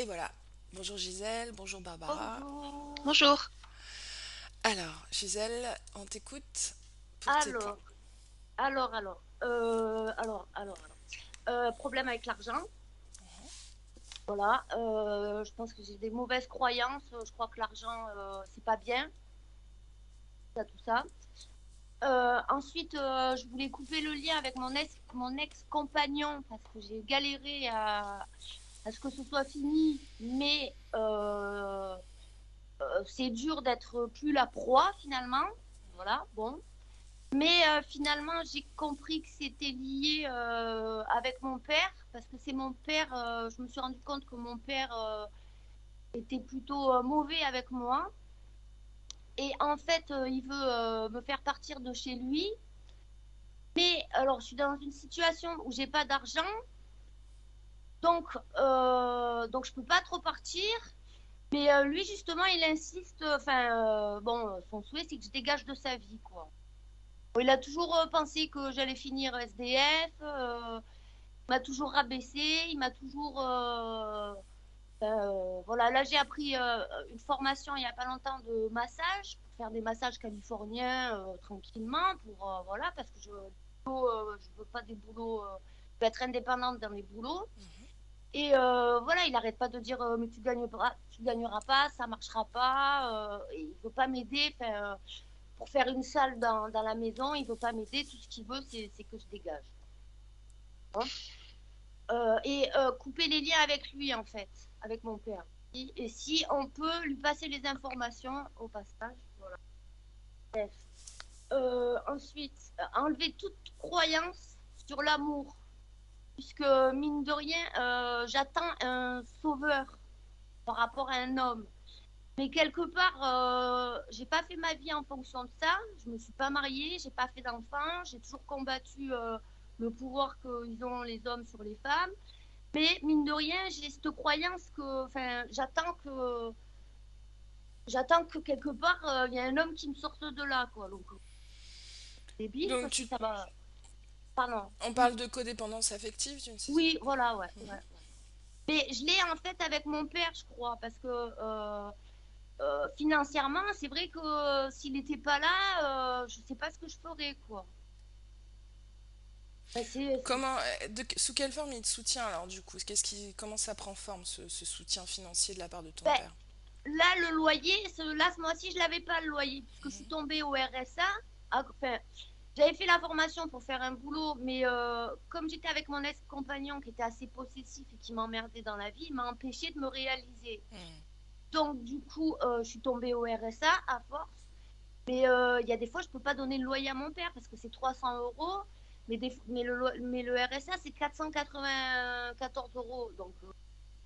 Et voilà. Bonjour Gisèle, bonjour Barbara. Bonjour. Bonjour. Alors, Gisèle, on t'écoute pour tes points. Alors, problème avec l'argent. Voilà. Je pense que j'ai des mauvaises croyances. Je crois que l'argent, c'est pas bien, tout ça. Ensuite, je voulais couper le lien avec mon ex-compagnon parce que j'ai galéré à ce que ce soit fini. Mais c'est dur d'être plus la proie finalement. Voilà. Bon. Mais finalement, j'ai compris que c'était lié avec mon père, parce que c'est mon père, je me suis rendu compte que mon père était plutôt mauvais avec moi. Et en fait, il veut me faire partir de chez lui. Mais alors, je suis dans une situation où j'ai pas d'argent, donc je peux pas trop partir. Mais lui, justement, il insiste, enfin, bon, son souhait, c'est que je dégage de sa vie, quoi. Il a toujours pensé que j'allais finir SDF. Il m'a toujours rabaissé, il m'a toujours. Voilà, là j'ai appris une formation il n'y a pas longtemps de massage, pour faire des massages californiens tranquillement, voilà, parce que je veux pas des boulots, je veux être indépendante dans les boulots. Et voilà, il n'arrête pas de dire mais tu gagneras pas, ça marchera pas. Et il veut pas m'aider. Pour faire une salle dans la maison, il veut pas m'aider. Tout ce qu'il veut, c'est que je dégage. Hein. Et couper les liens avec lui, en fait, avec mon père. Et si on peut lui passer les informations au passage. Voilà. Bref. Ensuite, enlever toute croyance sur l'amour. Puisque, mine de rien, j'attends un sauveur par rapport à un homme. Mais quelque part, j'ai pas fait ma vie en fonction de ça. Je me suis pas mariée, j'ai pas fait d'enfants, j'ai toujours combattu le pouvoir qu'ils ont les hommes sur les femmes. Mais mine de rien, j'ai cette croyance que, enfin, j'attends que quelque part, il y a un homme qui me sorte de là, quoi. Donc, débile, Donc, parce que ça va. Pardon. on Oui, parle de codépendance affective, oui, voilà, ouais, ouais. Mais je l'ai en fait avec mon père, je crois, parce que financièrement, c'est vrai que s'il n'était pas là, je sais pas ce que je ferais, quoi. Ben, sous quelle forme il te soutient alors du coup? Comment ça prend forme ce soutien financier de la part de ton ben, père? là, le loyer, là, ce mois-ci, je l'avais pas le loyer, puisque je suis tombée au RSA. Enfin, j'avais fait la formation pour faire un boulot, mais comme j'étais avec mon ex-compagnon qui était assez possessif et qui m'emmerdait dans la vie, il m'a empêché de me réaliser. Donc, du coup, je suis tombée au RSA à force. Mais il y a des fois, je ne peux pas donner le loyer à mon père parce que c'est 300 euros. Mais le RSA, c'est 494 euros. Donc,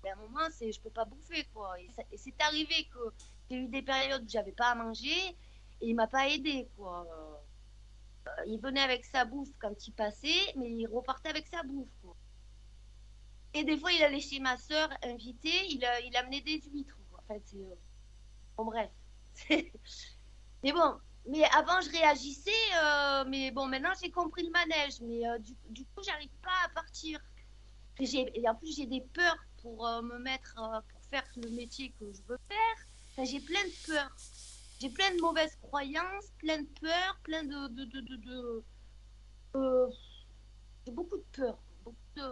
à un moment, je ne peux pas bouffer, quoi. Et c'est arrivé que j'ai eu des périodes où j'avais pas à manger et il m'a pas aidé, quoi. Il venait avec sa bouffe quand il passait, mais il repartait avec sa bouffe, quoi. Et des fois, il allait chez ma sœur invitée, il amenait des huîtres, quoi. En fait, bon, bref. Mais bon, mais avant, je réagissais, mais bon, maintenant, j'ai compris le manège. Mais du coup, j'arrive pas à partir. Et en plus, j'ai des peurs pour me mettre, pour faire le métier que je veux faire. Enfin, j'ai plein de peurs. J'ai plein de mauvaises croyances, plein de peurs, plein euh, j'ai beaucoup de peurs. Beaucoup de...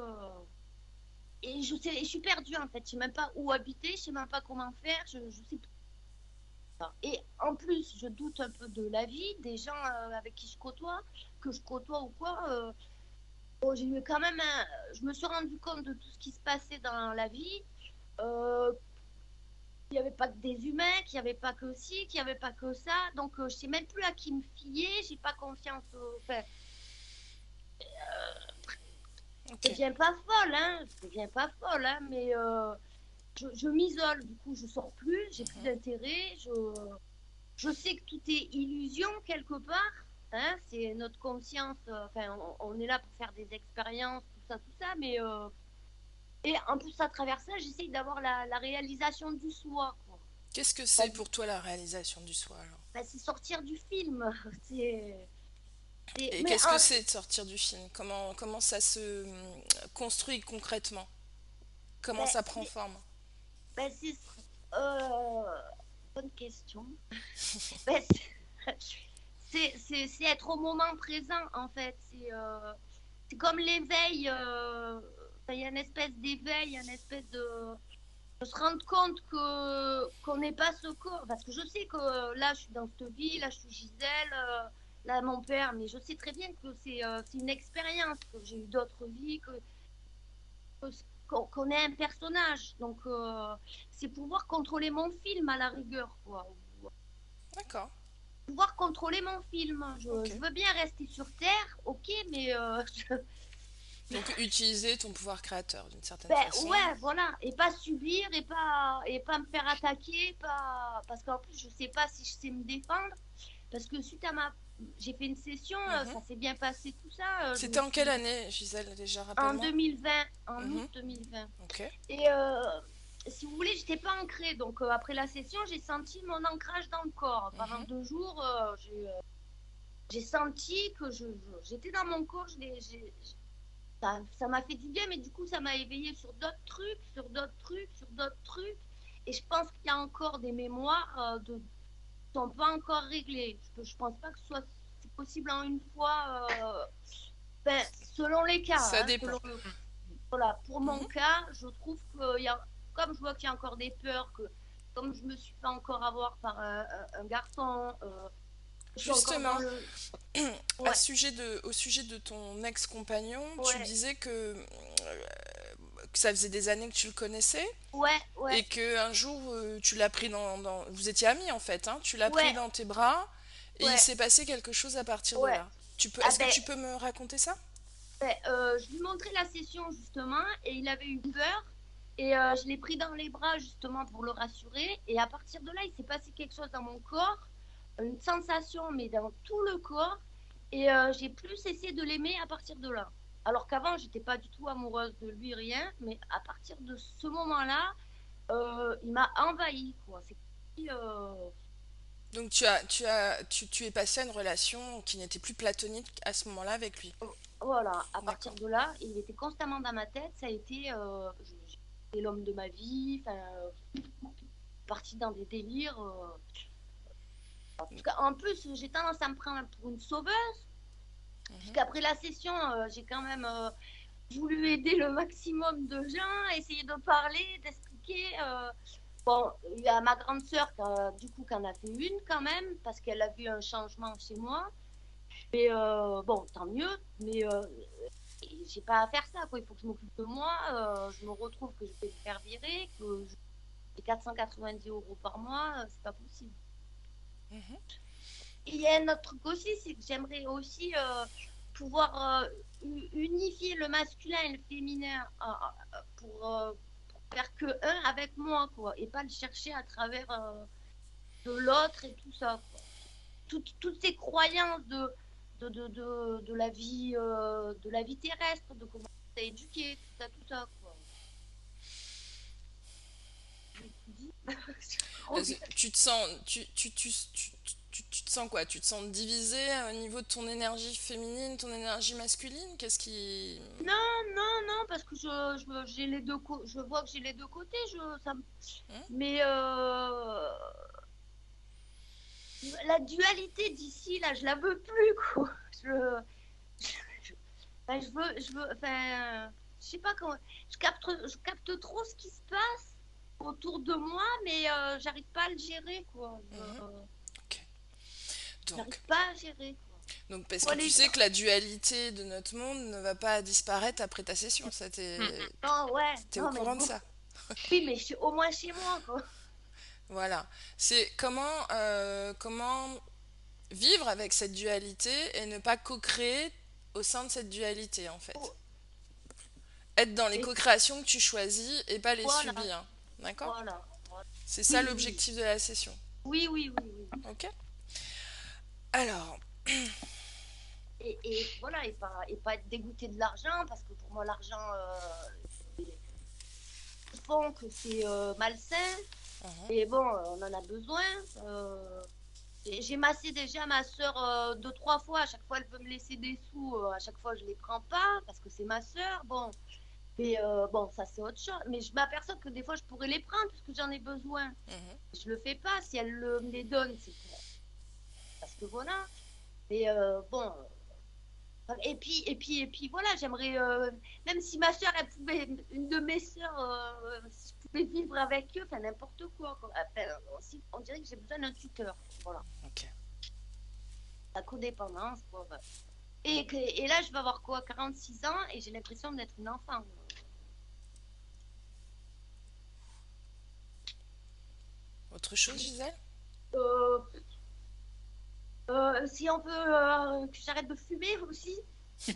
Et je suis perdue en fait. Je sais même pas où habiter, je sais même pas comment faire. Je sais pas. Et en plus, je doute un peu de la vie des gens avec qui je côtoie, que je côtoie ou quoi. Bon, j'ai eu quand même je me suis rendu compte de tout ce qui se passait dans la vie. Euh, Il n'y avait pas que des humains, qu'il n'y avait pas que ci, qu'il n'y avait pas que ça. Donc, je sais même plus à qui me fier. J'ai pas confiance. Enfin, Ok. je deviens pas folle, hein. Je deviens pas folle, hein. Mais je m'isole. Du coup, je sors plus. J'ai plus d'intérêt. Je sais que tout est illusion quelque part. Hein. C'est notre conscience. Enfin, on est là pour faire des expériences, tout ça. Mais et en plus, à travers ça, j'essaye d'avoir la réalisation du soi, quoi. Qu'est-ce que Bah, c'est pour toi la réalisation du soi alors? bah, c'est sortir du film. C'est, Et mais qu'est-ce que c'est de sortir du film? Comment ça se construit concrètement? Comment ben, ça prend forme? Ben, euh, bonne question. Ben, c'est être au moment présent, en fait. C'est comme l'éveil. Il y a une espèce d'éveil, une espèce de se rendre compte que qu'on n'est pas ce corps. Parce que je sais que là, je suis dans cette vie, là, je suis Gisèle, là, mon père, mais je sais très bien que c'est une expérience, que j'ai eu d'autres vies, qu'on est un personnage. Donc, c'est pouvoir contrôler mon film à la rigueur, quoi. D'accord, Pouvoir contrôler mon film. ok. Je veux bien rester sur Terre, ok, mais Donc utiliser ton pouvoir créateur d'une certaine ben, façon. ouais, voilà, et pas subir, et pas me faire attaquer, pas parce qu'en plus je sais pas si je sais me défendre, parce que suite à j'ai fait une session, Mhm. ça s'est bien passé tout ça, je me C'était en quelle suis année, Gisèle, déjà, en rappelle-moi? 2020, en août Mhm. 2020, Ok. et si vous voulez, j'étais pas ancrée, donc après la session, j'ai senti mon ancrage dans le corps. Pendant Mhm. 2 jours, j'ai senti que j'étais dans mon corps, ça m'a fait du bien, mais du coup, ça m'a éveillé sur d'autres trucs, sur d'autres trucs, sur d'autres trucs. Et je pense qu'il y a encore des mémoires qui sont pas encore réglées. Je pense pas que ce soit c'est possible en une fois, ben, selon les cas. Ça Hein, dépend. voilà, pour mon Mhm. cas, je trouve que comme je vois qu'il y a encore des peurs, que comme je me suis fait encore avoir par un garçon, je suis encore dans Justement, le. Ouais, au sujet de ton ex-compagnon, tu ouais, disais que ça faisait des années que tu le connaissais ouais, ouais, et que un jour tu l'as pris vous étiez amis en fait, hein, tu l'as pris ouais, dans tes bras et il ouais, s'est passé quelque chose à partir de ouais. là. Ah Est-ce que ben, tu peux me raconter ça? ouais, je lui montrais la session justement et il avait eu peur et je l'ai pris dans les bras justement pour le rassurer et à partir de là il s'est passé quelque chose dans mon corps, une sensation mais dans tout le corps et j'ai plus cessé de l'aimer à partir de là. Alors qu'avant j'étais pas du tout amoureuse de lui rien mais à partir de ce moment-là il m'a envahi quoi. C'est comme si, Donc tu es passé à une relation qui n'était plus platonique à ce moment-là avec lui. voilà, à partir D'accord. de là, il était constamment dans ma tête. Ça a été j'ai l'homme de ma vie, enfin, parti dans des délires. Parce qu'en plus, j'ai tendance à me prendre pour une sauveuse. Mhm. Puisqu'après la session, j'ai quand même voulu aider le maximum de gens, essayer de parler, d'expliquer. Bon, il y a ma grande sœur du coup, qui en a fait une quand même, parce qu'elle a vu un changement chez moi. Mais bon, tant mieux. Mais j'ai pas à faire ça, quoi. Il faut que je m'occupe de moi. Je me retrouve que je vais me faire virer, que j'ai 490 € par mois. C'est pas possible. Mhm. Et il y a un autre truc aussi, c'est que j'aimerais aussi pouvoir unifier le masculin et le féminin pour faire que un avec moi, quoi. Et pas le chercher à travers de l'autre et tout ça, quoi. Toutes ces croyances de la vie terrestre, de comment on est éduqué, tout ça, quoi. Je tout dit. Tu te sens, tu te sens quoi? Tu te sens divisé au niveau de ton énergie féminine, ton énergie masculine? Qu'est-ce qui... Non, non, non, parce que j'ai je vois que j'ai les deux côtés, Hein. mais la dualité d'ici, là, je la veux plus, quoi. Je, enfin, enfin, je sais pas comment, je capte trop ce qui se passe autour de moi, mais j'arrive pas à le gérer, quoi. Mhm. Ok. J'arrive Donc, pas à gérer, quoi. parce que Moi, tu les sais gens, que la dualité de notre monde ne va pas disparaître après ta session. Ça, non, ouais, t'es au non, mais courant de bon, ça. oui, mais au moins chez moi, quoi. Voilà. C'est comment vivre avec cette dualité et ne pas co-créer au sein de cette dualité, en fait. Oh, Être dans les et co-créations que tu choisis et pas les voilà, subir. D'accord? voilà, voilà. C'est ça Oui, oui, l'objectif de la session. oui, oui, oui, oui. Ok? Alors, Et voilà, et pas être dégoûté de l'argent, parce que pour moi, l'argent, ils font que c'est malsain. mhm, Et bon, on en a besoin. J'ai massé déjà ma soeur 2, 3 fois. À chaque fois, elle veut me laisser des sous. À chaque fois, je les prends pas parce que c'est ma soeur. Bon, Mais bon, ça c'est autre chose. Mais je m'aperçois que des fois, je pourrais les prendre parce que j'en ai besoin. Mhm. Je le fais pas. Si elle me les donne, c'est parce que voilà. Mais bon. Et puis voilà, j'aimerais, même si ma soeur, elle pouvait, une de mes soeurs, si je pouvais vivre avec eux, enfin n'importe quoi, quoi. Enfin, on dirait que j'ai besoin d'un tuteur. Voilà, Ok. la codépendance, quoi. Ouais. Et là, je vais avoir quoi, 46 ans et j'ai l'impression d'être une enfant. Autre chose, Gisèle? Euh, si on peut que j'arrête de fumer aussi.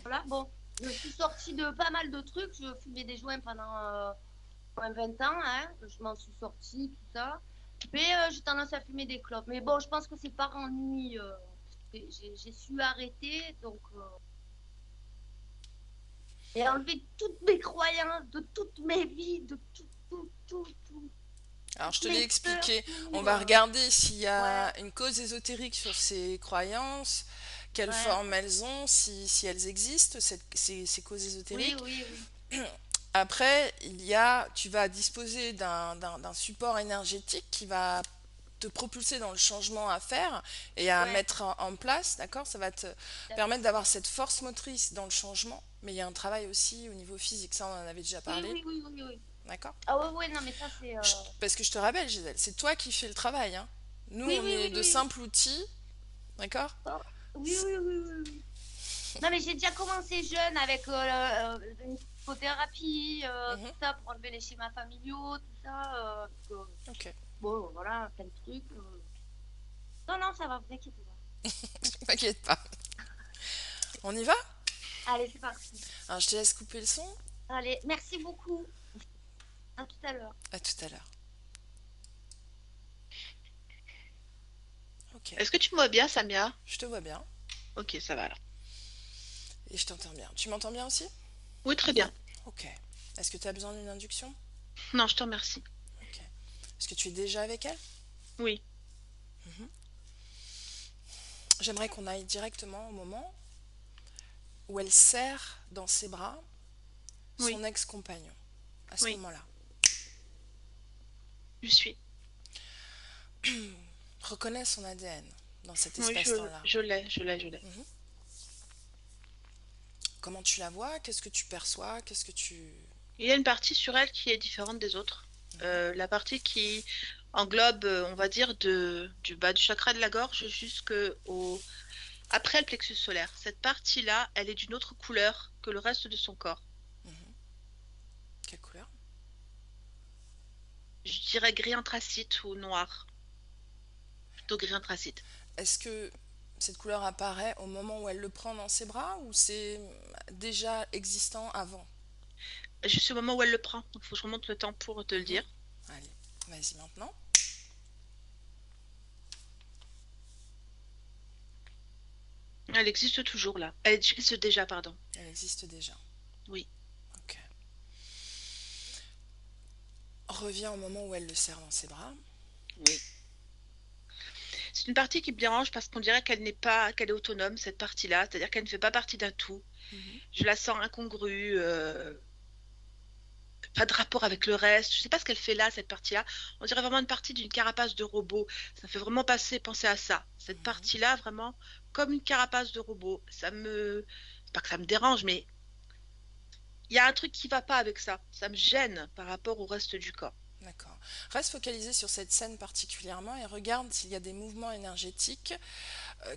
Voilà, bon, je suis sortie de pas mal de trucs. Je fumais des joints pendant moins 20 ans, hein. Je m'en suis sortie, tout ça. Mais j'ai tendance à fumer des clopes. Mais bon, je pense que c'est par ennui. J'ai su arrêter, donc et enlever toutes mes croyances, de toutes mes vies, de Alors, je toutes te l'ai mes peurs, expliqué. On tout. va regarder s'il y Ouais, a une cause ésotérique sur ces croyances, quelle ouais. forme elles ont, si elles existent, ces causes Oui, ésotériques. oui, oui. Après, tu vas disposer d'un support énergétique qui va te propulser dans le changement à faire et à Ouais, mettre en place, d'accord? Ça va te permettre d'accord. d'avoir cette force motrice dans le changement, mais il y a un travail aussi au niveau physique, ça on en avait déjà Oui, parlé, oui, oui, oui, oui. d'accord? Ah ouais, ouais, non, mais ça, c'est... Parce que je te rappelle, Gisèle, c'est toi qui fais le travail, hein. Nous, Oui, on oui, est oui, de oui. simples outils, d'accord? Oh, oui, oui, oui, oui, oui. Non, mais j'ai déjà commencé jeune avec une psychothérapie, Mhm, tout ça, pour enlever les schémas familiaux, tout ça. ok, Bon, voilà, plein de trucs. Non, non, ça va, vous inquiétez pas. t'inquiète pas. On y va? Allez, c'est parti. Alors, je te laisse couper le son. Allez, merci beaucoup. À tout à l'heure. À tout à l'heure. Ok, Est-ce que tu me vois bien, Samia? je te vois bien Ok, ça va alors. et je t'entends bien. Tu m'entends bien aussi? Oui, très bien. Ok. Est-ce que tu as besoin d'une induction? Non, je te remercie. Ok. Est-ce que tu es déjà avec elle? Oui, Mhm. J'aimerais qu'on aille directement au moment où elle serre dans ses bras oui, son ex-compagnon. À ce oui, moment-là. je suis. Reconnais son ADN dans cet Oui, espace-temps-là. je l'ai. Mhm. Comment tu la vois? Qu'est-ce que tu perçois? Qu'est-ce que tu... Il y a une partie sur elle qui est différente des autres. Mhm. La partie qui englobe, on va dire, du bas du chakra de la gorge après le plexus solaire. Cette partie-là, elle est d'une autre couleur que le reste de son corps. Mhm. Quelle couleur? Je dirais gris anthracite ou noir. Plutôt gris anthracite. Est-ce que cette couleur apparaît au moment où elle le prend dans ses bras ou c'est déjà existant avant? Juste au moment où elle le prend. Il faut que je remonte le temps pour te le Mhm. dire. Allez, vas-y maintenant. Elle existe toujours là. Elle existe déjà, pardon. Elle existe déjà. Oui. Ok. Reviens au moment où elle le serre dans ses bras. Oui. C'est une partie qui me dérange parce qu'on dirait qu'elle est autonome, cette partie-là, c'est-à-dire qu'elle ne fait pas partie d'un tout. Mhm. Je la sens incongrue, pas de rapport avec le reste. Je sais pas ce qu'elle fait là, cette partie-là. On dirait vraiment une partie d'une carapace de robot. Ça fait vraiment penser à ça. Cette Mhm. partie-là, vraiment, comme une carapace de robot. C'est pas que ça me dérange, mais il y a un truc qui va pas avec ça. Ça me gêne par rapport au reste du corps. D'accord. Reste focalisé sur cette scène particulièrement et regarde s'il y a des mouvements énergétiques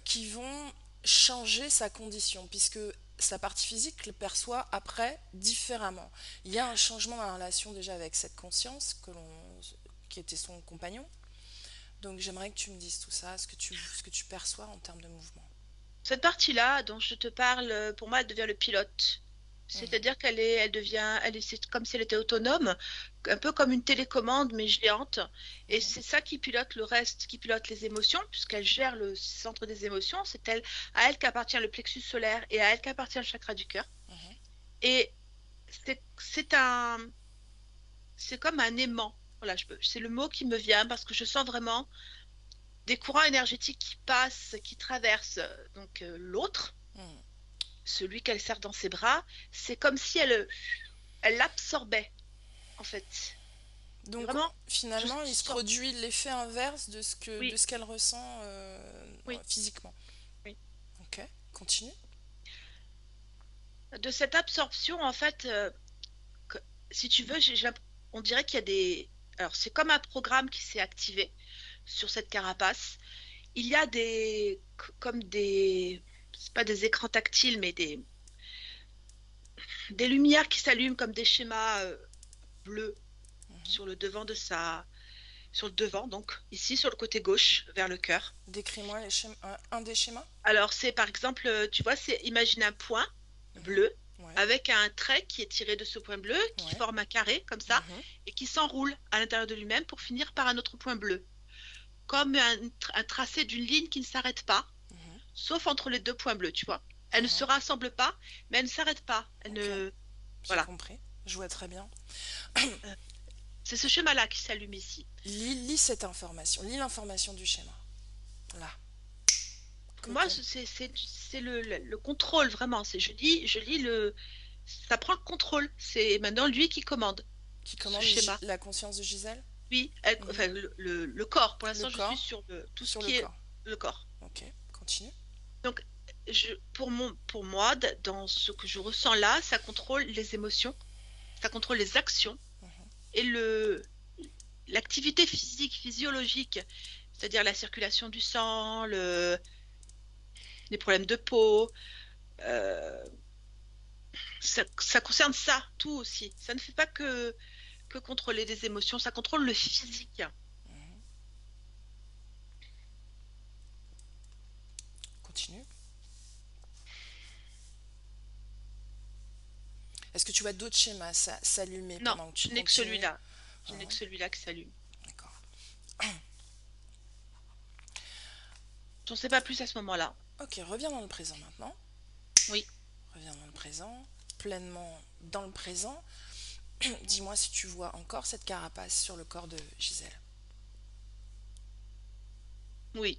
qui vont changer sa condition, puisque sa partie physique le perçoit après différemment. Il y a un changement dans la relation déjà avec cette conscience qui était son compagnon. Donc j'aimerais que tu me dises tout ça, ce que tu perçois en termes de mouvement. Cette partie-là dont je te parle, pour moi, elle devient le pilote. Mhm, C'est-à-dire c'est comme si elle était autonome, un peu comme une télécommande, mais géante. Et mhm, c'est ça qui pilote le reste, qui pilote les émotions, puisqu'elle gère le centre des émotions. À elle qu'appartient le plexus solaire et à elle qu'appartient le chakra du cœur. mhm. Et c'est c'est comme un aimant. Voilà, c'est le mot qui me vient parce que je sens vraiment des courants énergétiques qui passent, qui traversent l'autre, Mhm. celui qu'elle serre dans ses bras. C'est comme si elle elle l'absorbait, en fait. Donc Vraiment, je finalement, il se sens. produit l'effet inverse de Oui, ce qu'elle ressent oui, physiquement. oui. Ok, continue. De cette absorption, en fait, que- si tu veux, on dirait qu'il y a des. Alors, c'est comme un programme qui s'est activé sur cette carapace. Il y a comme des, c'est pas des écrans tactiles, mais des lumières qui s'allument comme des schémas bleus sur le devant sur le devant, donc ici sur le côté gauche, vers le cœur. Décris-moi un des schémas. Alors, c'est par exemple, tu vois, imagine un point Mhm. bleu Ouais, avec un trait qui est tiré de ce point bleu, qui ouais. forme un carré comme ça, Mhm, et qui s'enroule à l'intérieur de lui-même pour finir par un autre point bleu, comme un tracé d'une ligne qui ne s'arrête pas, mhm, sauf entre les deux points bleus, tu vois. Elle ne se mhm. rassemble pas, mais elle ne s'arrête pas. Elle Ok, ne... j'ai Voilà. compris. Je vois très bien. Euh, C'est ce schéma-là qui s'allume ici. Lis cette information. Lis l'information du schéma. Là. Pour Que moi, ton- c'est le contrôle, vraiment. Je lis ça prend le contrôle. C'est maintenant lui qui commande qui ce commande schéma. La conscience de Gisèle. Oui, Mhm. enfin, le corps. Pour Le l'instant, je suis corps sur tout ce sur le qui est corps. le corps. Ok, continue. Donc, pour moi, dans ce que je ressens là, ça contrôle les émotions, ça contrôle les actions Mhm. et l'activité physique, physiologique, c'est-à-dire la circulation du sang, les problèmes de peau. euh, ça concerne ça, tout aussi. Ça ne fait pas que contrôler les émotions, ça contrôle le physique. Mhm. Continue. Est-ce que tu vois d'autres schémas s'allumer Non, pendant que tu je n'ai que continues? celui-là. Je n'ai que Mhm. celui-là qui s'allume. D'accord. J'en sais pas plus à ce moment-là. Ok, reviens dans le présent maintenant. Oui. Reviens dans le présent, pleinement dans le présent. Dis-moi si tu vois encore cette carapace sur le corps de Gisèle. Oui.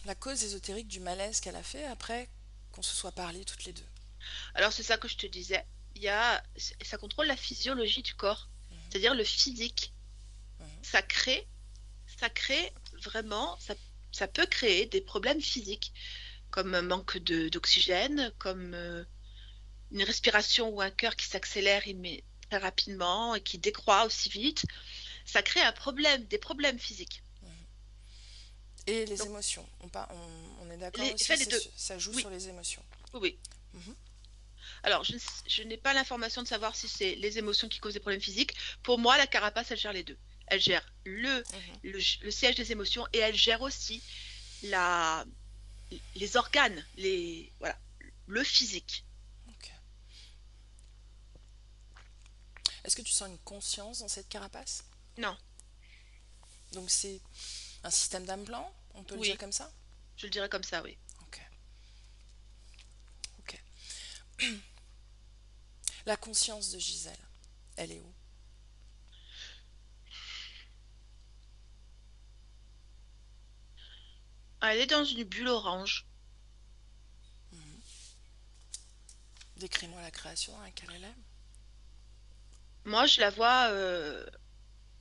La cause ésotérique du malaise qu'elle a fait après qu'on se soit parlé toutes les deux. Alors c'est ça que je te disais. Ça contrôle la physiologie du corps, Mhm, c'est-à-dire le physique. mhm, Ça crée, ça crée vraiment, ça peut créer des problèmes physiques, comme un manque d'oxygène, comme une respiration ou un cœur qui s'accélère très rapidement et qui décroît aussi vite. Ça crée des problèmes physiques. mhm. Et les Donc, émotions. On est d'accord aussi, fais les deux. ça joue sur Oui, les émotions. oui, oui. Mhm. Alors, je n'ai pas l'information de savoir si c'est les émotions qui causent des problèmes physiques. Pour moi, la carapace, elle gère les deux. Elle gère Mhm. le siège des émotions et elle gère aussi la, les organes, voilà, le physique. Ok. Est-ce que tu sens une conscience dans cette carapace? Non, Donc c'est un système d'implant, on peut le dire oui, comme ça? je le dirais comme ça, oui. Ok. Ok. La conscience de Gisèle, elle est où? Elle est dans une bulle orange. Mhm. Décris-moi la création dans laquelle elle est. Moi, je la vois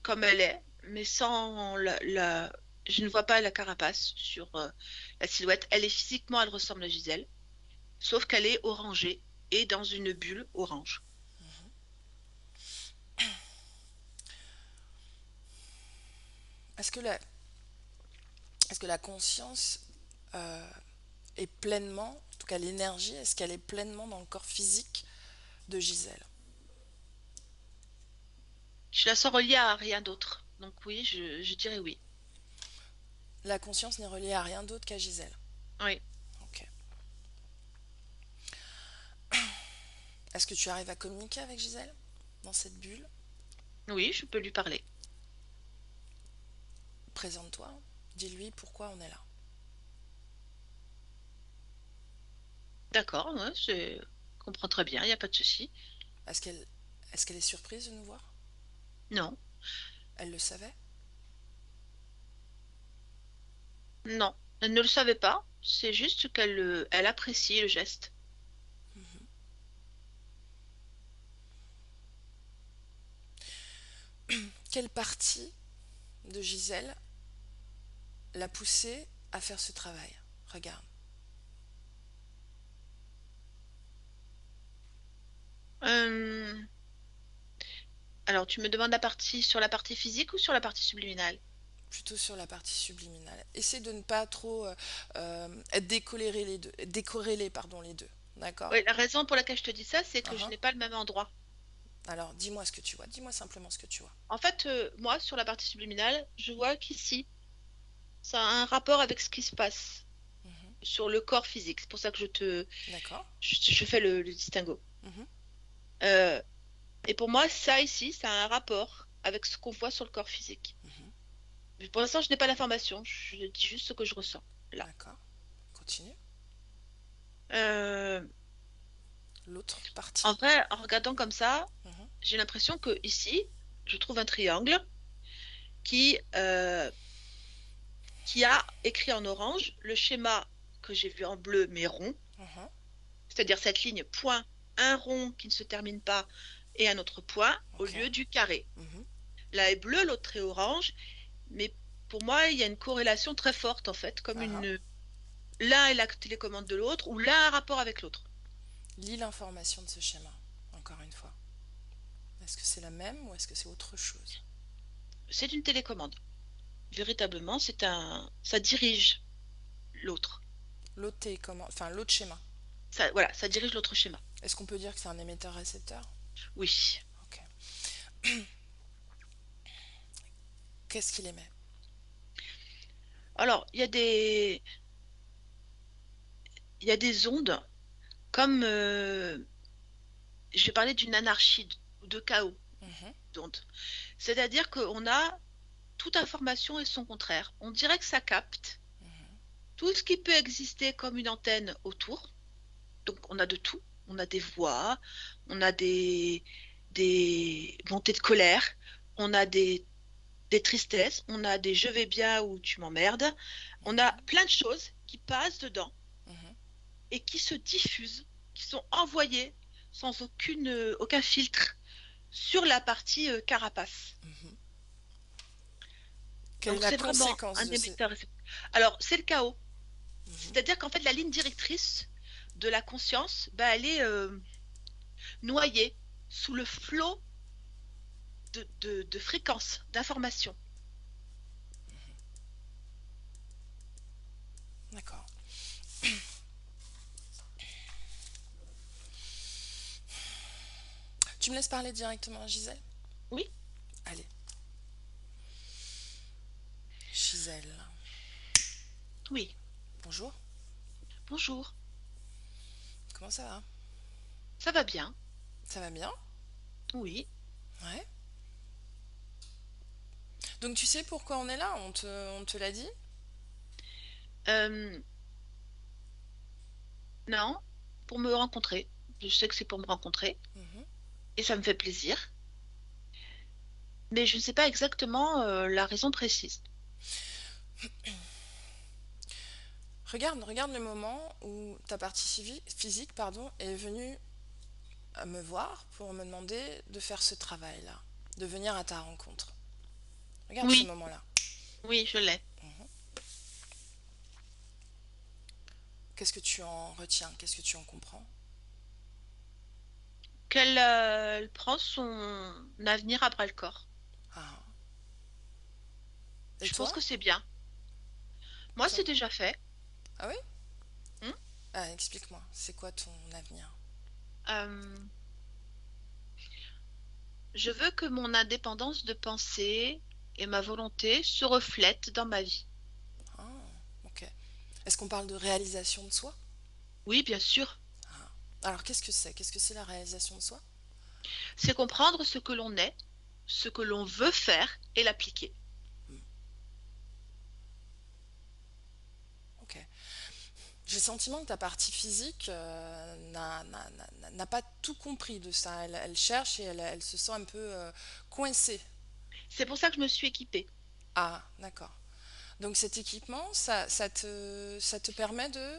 comme elle est, mais sans je ne vois pas la carapace sur la silhouette. Elle ressemble à Gisèle, sauf qu'elle est orangée et dans une bulle orange. Est-ce que la, est-ce que la conscience euh, est pleinement, en tout cas l'énergie, est-ce qu'elle est pleinement dans le corps physique de Gisèle? Je la sens reliée à rien d'autre. Donc oui, je dirais oui. La conscience n'est reliée à rien d'autre qu'à Gisèle. Oui, Ok. Est-ce que tu arrives à communiquer avec Gisèle dans cette bulle? oui, je peux lui parler. Présente-toi, dis-lui pourquoi on est là. D'accord, ouais, je comprends très bien, il n'y a pas de souci. Est-ce qu'elle est-ce qu'elle est surprise de nous voir? Non, Elle le savait? non, elle ne le savait pas. C'est juste elle apprécie le geste. Mhm. quelle partie de Gisèle l'a poussée à faire ce travail? Regarde. Euh, alors, tu me demandes sur la partie physique ou sur la partie subliminale? Plutôt sur la partie subliminale. Essaie de ne pas trop décolérer les deux, décorréler pardon, les deux. D'accord? Oui, la raison pour laquelle je te dis ça, c'est que je Uhum. n'ai pas le même endroit. Alors, dis-moi ce que tu vois. Dis-moi simplement ce que tu vois. En fait, moi, sur la partie subliminale, je vois qu'ici, ça a un rapport avec ce qui se passe Mhm. sur le corps physique. C'est pour ça que D'accord? je fais le distinguo. Mhm. Euh, et pour moi, ça ici, ça a un rapport avec ce qu'on voit sur le corps physique. Mhm. Mais pour l'instant, je n'ai pas l'information. Je dis juste ce que je ressens là. D'accord. Continue. Euh, L'autre partie. En vrai, en regardant comme ça, Mhm. j'ai l'impression que ici, je trouve un triangle qui, euh, qui a écrit en orange le schéma que j'ai vu en bleu mais rond, Mhm. c'est-à-dire cette ligne point, un rond qui ne se termine pas et un autre point au Ok. lieu du carré. Mhm. Là est bleu, l'autre est orange, mais pour moi, il y a une corrélation très forte en fait, comme Ah ah. une l'un est la télécommande de l'autre ou l'un a un rapport avec l'autre. Lis l'information de ce schéma. Encore une fois. Est-ce que c'est la même ou est-ce que c'est autre chose? C'est une télécommande. Véritablement, ça dirige l'autre. L'autre télécommande, enfin l'autre schéma. Ça, voilà, ça dirige l'autre schéma. Est-ce qu'on peut dire que c'est un émetteur-récepteur? Oui. Ok. Qu'est-ce qu'il émet? Alors, il y a des ondes comme, je vais parler d'une anarchie ou de chaos Mhm. d'ondes. C'est-à-dire qu'on a toute information et son contraire. On dirait que ça capte Mhm. tout ce qui peut exister comme une antenne autour. Donc, on a de tout. On a des voix, on a des montées de colère, on a des tristesses, on a des je vais bien ou tu m'emmerdes. On a Mhm. plein de choses qui passent dedans Mhm. et qui se diffusent, qui sont envoyées sans aucun filtre sur la partie carapace. Mhm. Quelle est Donc la c'est vraiment conséquence un de ces... émetteur. Alors c'est le chaos. Mhm. C'est-à-dire qu'en fait la ligne directrice de la conscience, bah, elle est noyée sous le flot de fréquences, d'informations. D'accord. Tu me laisses parler directement à Gisèle? Oui, Allez, Gisèle. oui. Bonjour. Bonjour. Comment ça va? Ça va bien? Ça va bien? Oui. Ouais. Donc tu sais pourquoi on est là? On te l'a dit? Euh, non, pour me rencontrer. Je sais que c'est pour me rencontrer Mhm. et ça me fait plaisir. Mais je ne sais pas exactement la raison précise. Regarde le moment où ta partie physique pardon, est venue à me voir pour me demander de faire ce travail-là, de venir à ta rencontre. Regarde ce Oui, moment-là. oui, je l'ai. Mhm. Qu'est-ce que tu en retiens? Qu'est-ce que tu en comprends? Qu'elle elle prend son avenir à bras-le-corps. Ah. Et Je pense toi? que c'est bien. Moi, Ton... c'est déjà fait. Ah oui? Hmm. Ah, explique-moi, c'est quoi ton avenir? Euh, je veux que mon indépendance de pensée et ma volonté se reflètent dans ma vie. Ah, ok. Est-ce qu'on parle de réalisation de soi? Oui, bien sûr. Ah. Alors qu'est-ce que c'est? Qu'est-ce que c'est la réalisation de soi? C'est comprendre ce que l'on est, ce que l'on veut faire et l'appliquer. Hmm, ok. J'ai le sentiment que ta partie physique n'a pas tout compris de ça. Elle cherche et elle se sent un peu coincée. C'est pour ça que je me suis équipée. Ah, d'accord. Donc cet équipement, ça te permet de...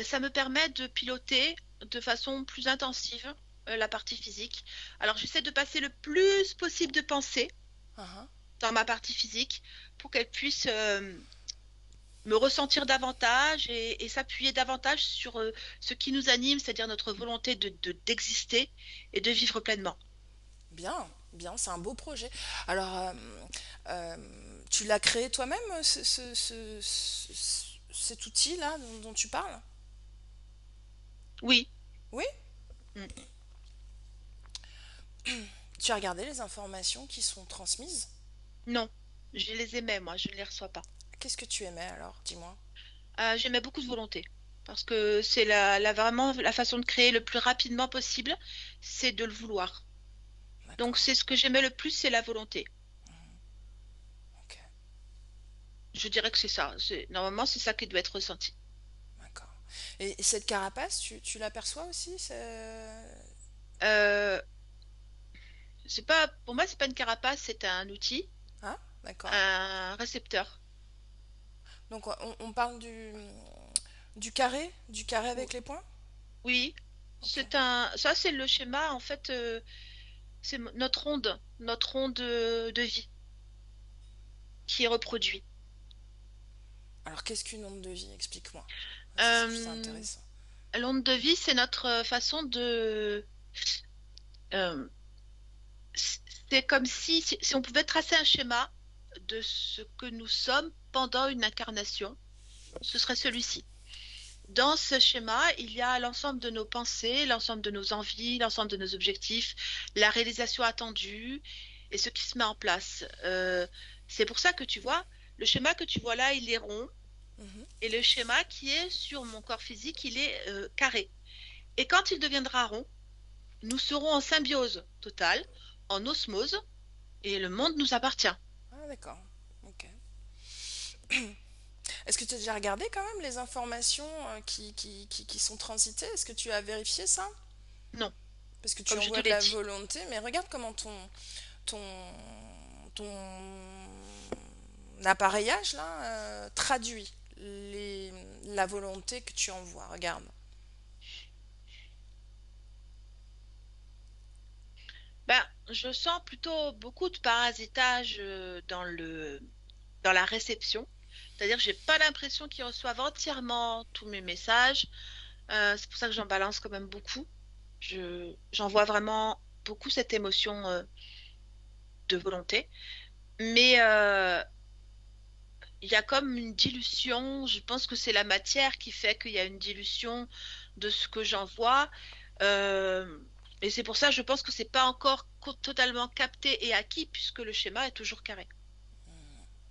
Ça me permet de piloter de façon plus intensive la partie physique. Alors, j'essaie de passer le plus possible de pensée uhum. dans ma partie physique pour qu'elle puisse me ressentir davantage et s'appuyer davantage sur ce qui nous anime, c'est-à-dire notre volonté d'exister et de vivre pleinement. Bien, bien, c'est un beau projet. Alors, tu l'as créé toi-même, cet outil-là dont tu parles? Oui, Oui? mm, Tu as regardé les informations qui sont transmises? non, je les aimais, moi, je ne les reçois pas. Qu'est-ce que tu aimais alors? Dis-moi. J'aimais beaucoup de volonté parce que c'est vraiment la façon de créer le plus rapidement possible, c'est de le vouloir. Donc D'accord, c'est ce que j'aimais le plus, c'est la volonté. ok, Je dirais que c'est ça. Normalement, c'est ça qui doit être ressenti. d'accord. Et cette carapace, tu l'aperçois aussi? Euh, c'est pas, pour moi, c'est pas une carapace, c'est un outil, Ah, d'accord. un récepteur. Donc on parle du carré Ou- avec les points? Oui, Ok. ça c'est le schéma en fait, c'est notre onde de vie qui est reproduit. Alors qu'est-ce qu'une onde de vie? Explique-moi. C'est Euh, intéressant. L'onde de vie, c'est notre façon euh, c'est comme si on pouvait tracer un schéma de ce que nous sommes pendant une incarnation, ce serait celui-ci. Dans ce schéma, il y a l'ensemble de nos pensées, l'ensemble de nos envies, l'ensemble de nos objectifs, la réalisation attendue et ce qui se met en place. C'est pour ça que tu vois, le schéma que tu vois là, il est rond Mhm. et le schéma qui est sur mon corps physique, il est carré. Et quand il deviendra rond, nous serons en symbiose totale, en osmose, et le monde nous appartient. Ah, d'accord. Ok. Est-ce que tu as déjà regardé quand même les informations qui sont transitées? Est-ce que tu as vérifié ça? Non, Parce que tu comme je te envoies de l'ai la dit. volonté, mais regarde comment ton, ton appareillage là traduit la volonté que tu envoies. Regarde. Ben, je sens plutôt beaucoup de parasitage dans la réception. C'est-à-dire que j'ai pas l'impression qu'ils reçoivent entièrement tous mes messages. C'est pour ça que j'en balance quand même beaucoup. J'en vois vraiment beaucoup cette émotion de volonté. Mais il y a comme une dilution. Je pense que c'est la matière qui fait qu'il y a une dilution de ce que j'envoie. Euh, et c'est pour ça, je pense que c'est pas encore totalement capté et acquis puisque le schéma est toujours carré.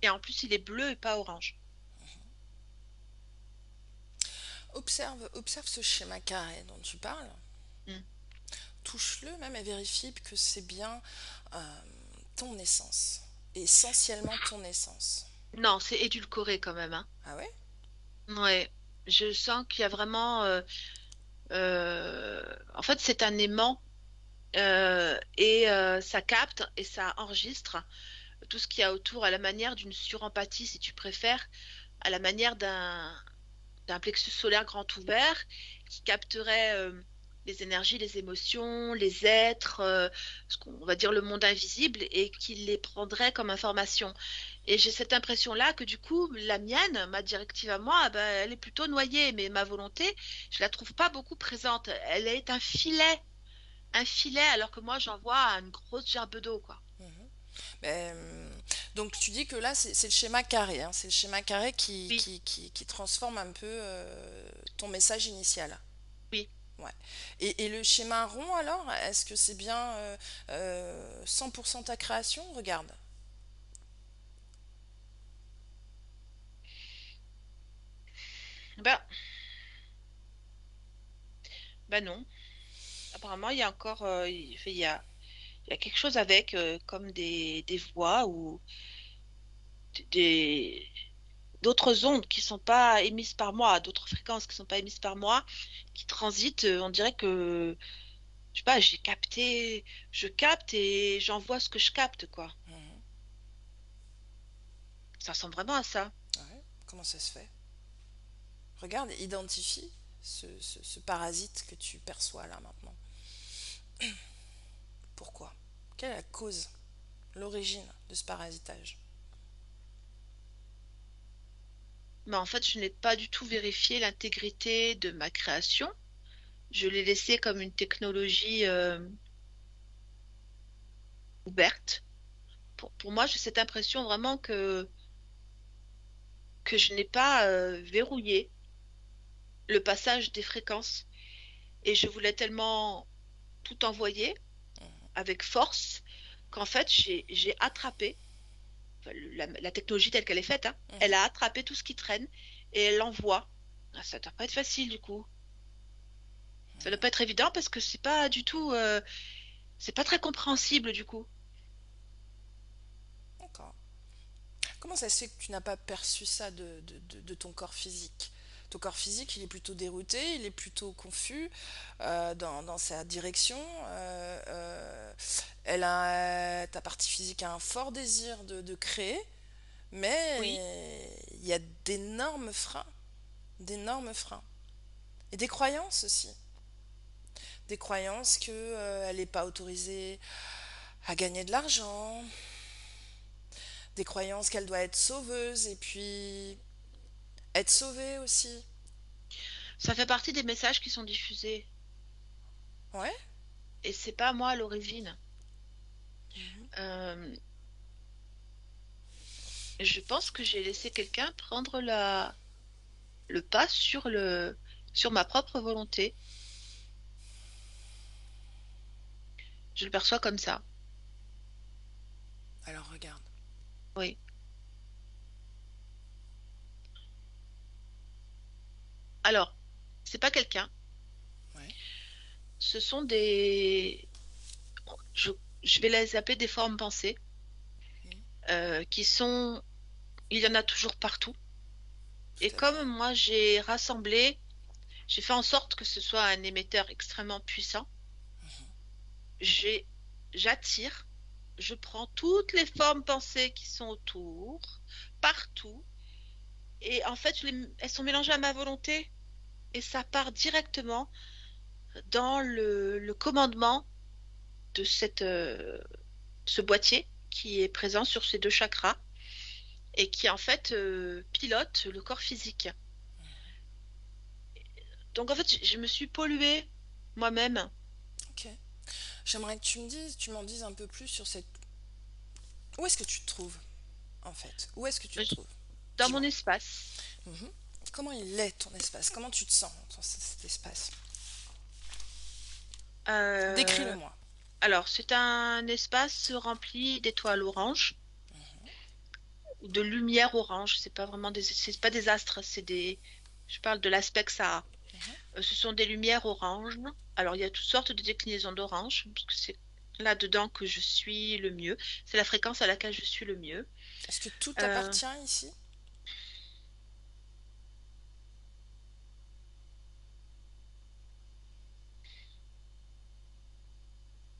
Et en plus, il est bleu et pas orange. Observe ce schéma carré dont tu parles. Mm. Touche-le même et vérifie que c'est bien euh, ton essence. Essentiellement ton essence. Non, c'est édulcoré quand même, hein. Ah ouais? Ouais, je sens qu'il y a vraiment. En fait, c'est un aimant et ça capte et ça enregistre tout ce qu'il y a autour à la manière d'une surempathie, si tu préfères, à la manière d'un plexus solaire grand ouvert qui capterait les énergies, les émotions, les êtres, ce qu'on va dire le monde invisible et qui les prendrait comme information. Et j'ai cette impression-là que du coup, la mienne, ma directive à moi, ben, elle est plutôt noyée, mais ma volonté, je la trouve pas beaucoup présente. Elle est un filet, alors que moi, j'en vois une grosse gerbe d'eau, quoi. Mhm. Donc tu dis que là c'est le schéma carré, hein. C'est le schéma carré Oui, qui transforme un peu ton message initial. oui. Ouais. Et le schéma rond alors, est-ce que c'est bien 100% ta création? Regarde. Ben, ben non. Apparemment, il y a encore, il y a quelque chose avec, comme des voix ou des d'autres ondes qui sont pas émises par moi, d'autres fréquences qui sont pas émises par moi, qui transitent. On dirait que, je sais pas, je capte et j'envoie ce que je capte, quoi. Mhm. Ça ressemble vraiment à ça. Ouais. Comment ça se fait? Regarde, identifie ce parasite que tu perçois là maintenant. Pourquoi? Quelle est la cause? l'origine de ce parasitage. Mais en fait, je n'ai pas du tout vérifié l'intégrité de ma création. Je l'ai laissé comme une technologie ouverte. Pour moi, j'ai cette impression vraiment que je n'ai pas verrouillé le passage des fréquences. Et je voulais tellement tout envoyer avec force qu'en fait, j'ai attrapé, enfin, la technologie telle qu'elle est faite, hein, elle a attrapé tout ce qui traîne et elle l'envoie. Ah, ça ne doit pas être facile du coup. Ça ne doit pas être évident parce que c'est pas du tout, c'est pas très compréhensible du coup. D'accord. Comment ça se fait que tu n'as pas perçu ça de ton corps physique? Ton corps physique, il est plutôt dérouté, il est plutôt confus dans sa direction. Ta partie physique a un fort désir de créer, Oui, mais il y a d'énormes freins. Et des croyances aussi. Des croyances que elle n'est pas autorisée à gagner de l'argent, des croyances qu'elle doit être sauveuse et puis être sauvée aussi. ça fait partie des messages qui sont diffusés Ouais. et c'est pas moi à l'origine. Mhm. Euh, je pense que j'ai laissé quelqu'un prendre le pas sur ma propre volonté. Je le perçois comme ça. Alors regarde. Oui. Alors, c'est pas quelqu'un. Ouais. Ce sont des, je, je vais les appeler des formes pensées, Mhm. qui sont, il y en a toujours partout. Et Tout à comme fait. moi, j'ai fait en sorte que ce soit un émetteur extrêmement puissant, j'ai, j'attire, je prends toutes les formes pensées qui sont autour, partout, et en fait, elles sont mélangées à ma volonté, et ça part directement dans le commandement de ce boîtier qui est présent sur ces deux chakras et qui en fait pilote le corps physique. Donc en fait, je me suis polluée moi-même. Ok. J'aimerais que tu m'en dises un peu plus sur cette. Où est-ce que tu te trouves en fait? Où est-ce que tu te trouves? Dans mon Dis-moi. espace. Mhm. Comment il est ton espace? Comment tu te sens dans cet espace? Euh, Décris-le-moi. alors, c'est un espace rempli d'étoiles oranges ou de lumière orange. C'est pas des astres, je parle de l'aspect Sahara. Ce sont des lumières oranges. Alors, il y a toutes sortes de déclinaisons d'orange, parce que c'est là-dedans que je suis le mieux. C'est la fréquence à laquelle je suis le mieux. Est-ce que tout Euh, t'appartient ici?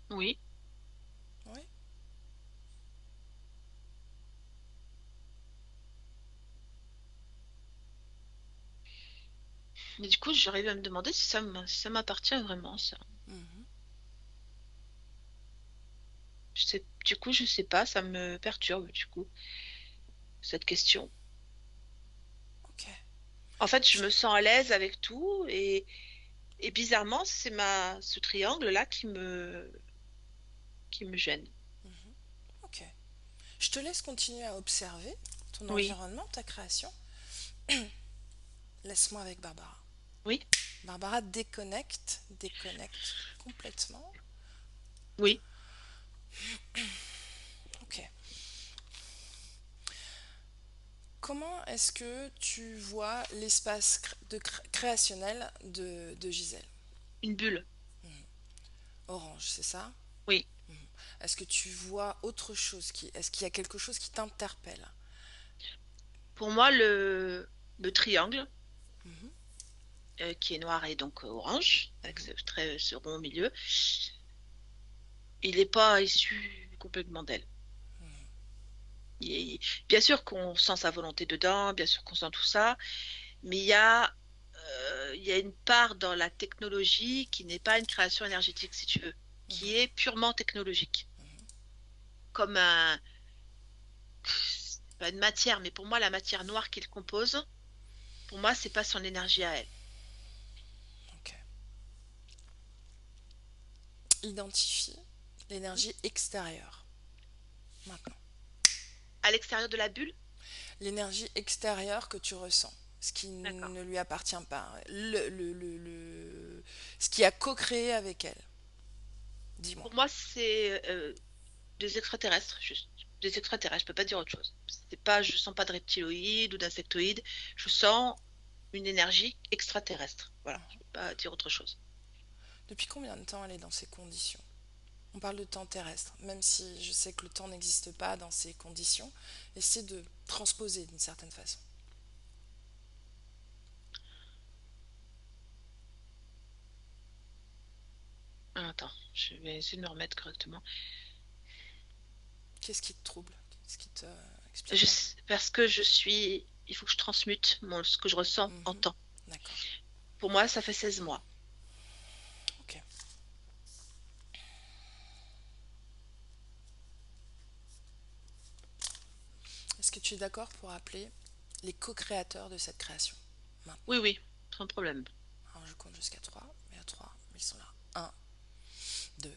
oui. Oui. Mais du coup, j'arrive à me demander si si ça m'appartient vraiment, ça. Mhm. Du coup, je sais pas, ça me perturbe, du coup, cette question. Ok. En fait, je Je- me sens à l'aise avec tout et bizarrement, ce triangle-là qui me gêne. Mhm. Ok. Je te laisse continuer à observer ton Oui, environnement, ta création. Laisse-moi avec Barbara. oui, Barbara déconnecte complètement. oui. Ok. Comment est-ce que tu vois l'espace créationnel de Gisèle? Une bulle. Orange, c'est ça? Oui. Est-ce que tu vois autre chose est-ce qu'il y a quelque chose qui t'interpelle? Pour moi, le triangle, Mhm. qui est noir et donc orange, avec ce rond au milieu, il n'est pas issu complètement d'elle. Il- Bien sûr qu'on sent sa volonté dedans, bien sûr qu'on sent tout ça, mais il y a une part dans la technologie qui n'est pas une création énergétique, si tu veux, qui est purement technologique. comme un, c'est pas une matière, mais pour moi, la matière noire qu'il compose, pour moi, c'est pas son énergie à elle. Ok. Identifie l'énergie extérieure. Maintenant. À l'extérieur de la bulle, L'énergie extérieure que tu ressens. Ce qui d'accord. ne lui appartient pas. Ce qui a co-créé avec elle. Dis-moi. Pour moi, c'est des extraterrestres, juste. Des extraterrestres, je peux pas dire autre chose. C'est pas, je sens pas de reptiloïdes ou d'insectoïdes. Je sens une énergie extraterrestre. Voilà, je peux pas dire autre chose. Depuis combien de temps elle est dans ces conditions? On parle de temps terrestre, même si je sais que le temps n'existe pas dans ces conditions. Essaie de transposer d'une certaine façon. Ah, attends, je vais essayer de me remettre correctement. Qu'est-ce qui te trouble? Qu'est-ce qui te... Explique-moi. Parce que je suis, il faut que je transmute ce que je ressens en Mhm. temps. D'accord. Pour moi, ça fait 16 mois. Ok. Est-ce que tu es d'accord pour appeler les co-créateurs de cette création? Maintenant. Oui, oui, sans problème. Alors je compte jusqu'à 3. Mais à 3, ils sont là. Un, 2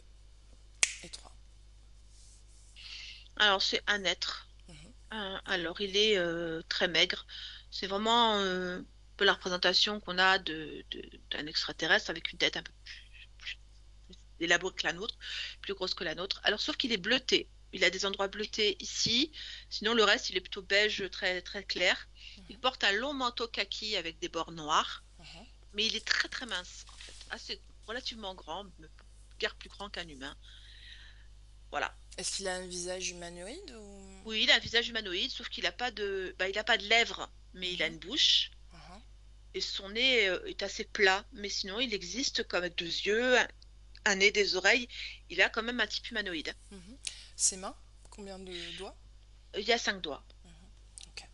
et 3. Alors, c'est un être. Mhm. Alors, il est très maigre. C'est vraiment un peu la représentation qu'on a d'un extraterrestre avec une tête un peu plus élaborée que la nôtre, plus grosse que la nôtre. Alors, sauf qu'il est bleuté. Il a des endroits bleutés ici. Sinon, le reste, il est plutôt beige, très, très clair. Il Mhm. porte un long manteau kaki avec des bords noirs. Mhm. Mais il est très, très mince, en fait. Assez, relativement grand, mais guère plus grand qu'un humain. Voilà. Est-ce qu'il a un visage humanoïde ou... Oui, il a un visage humanoïde, sauf qu'il n'a pas de, bah, il a pas de lèvres, mais il a Mhm. une bouche. Mhm. Et son nez est assez plat, mais sinon il existe comme avec deux yeux, un nez, des oreilles. Il a quand même un type humanoïde. Mhm. Ses mains? Combien de doigts? Il y a 5 doigts. Ok.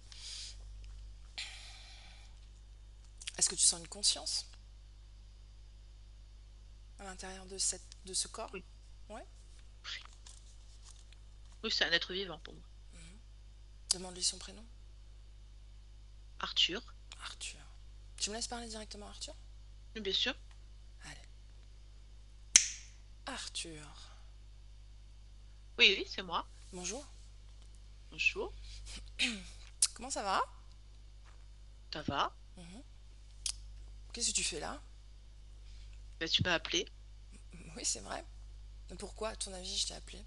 Est-ce que tu sens une conscience à l'intérieur de ce corps? Oui, Ouais. oui, c'est un être vivant pour moi. Demande-lui son prénom. Arthur, Arthur. Tu me laisses parler directement à Arthur? oui, bien sûr. Allez. Arthur. Oui, oui, c'est moi. Bonjour. Bonjour, Comment ça va? ça va? Mhm. Qu'est-ce que tu fais là? Ben, tu m'as appelé Oui, c'est vrai. Mais pourquoi, à ton avis, je t'ai appelé?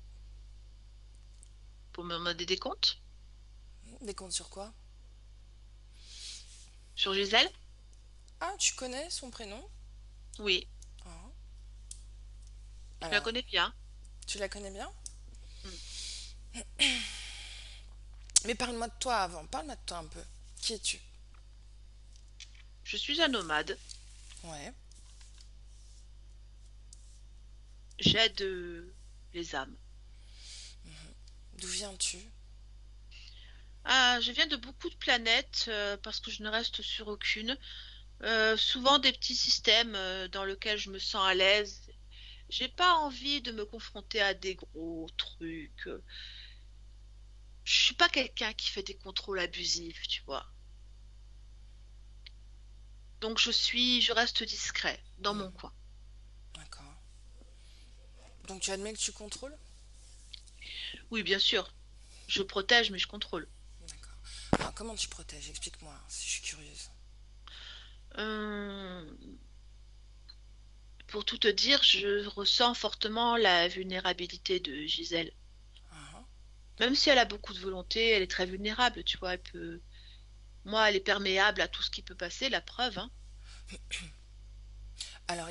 pour me demander des comptes Des comptes sur quoi? sur Gisèle? Ah, tu connais son prénom? Oui, Ah. je la Alors, connais bien. tu la connais bien? Hmm. Mais parle-moi de toi avant. Parle-moi de toi un peu. Qui es-tu? Je suis un nomade. Ouais. J'aide les âmes. D'où viens-tu? Ah, je viens de beaucoup de planètes parce que je ne reste sur aucune. Souvent des petits systèmes dans lesquels je me sens à l'aise. J'ai pas envie de me confronter à des gros trucs. Je suis pas quelqu'un qui fait des contrôles abusifs, tu vois. Donc je reste discret dans mon Mhm. coin. D'accord. Donc tu admets que tu contrôles? Oui, bien sûr, je protège, mais je contrôle. D'accord. Alors comment tu protèges? Explique-moi, si je suis curieuse. Euh, pour tout te dire, je ressens fortement la vulnérabilité de Gisèle. Ah, Même si elle a beaucoup de volonté, elle est très vulnérable, tu vois. Moi, elle est perméable à tout ce qui peut passer, la preuve, hein. alors,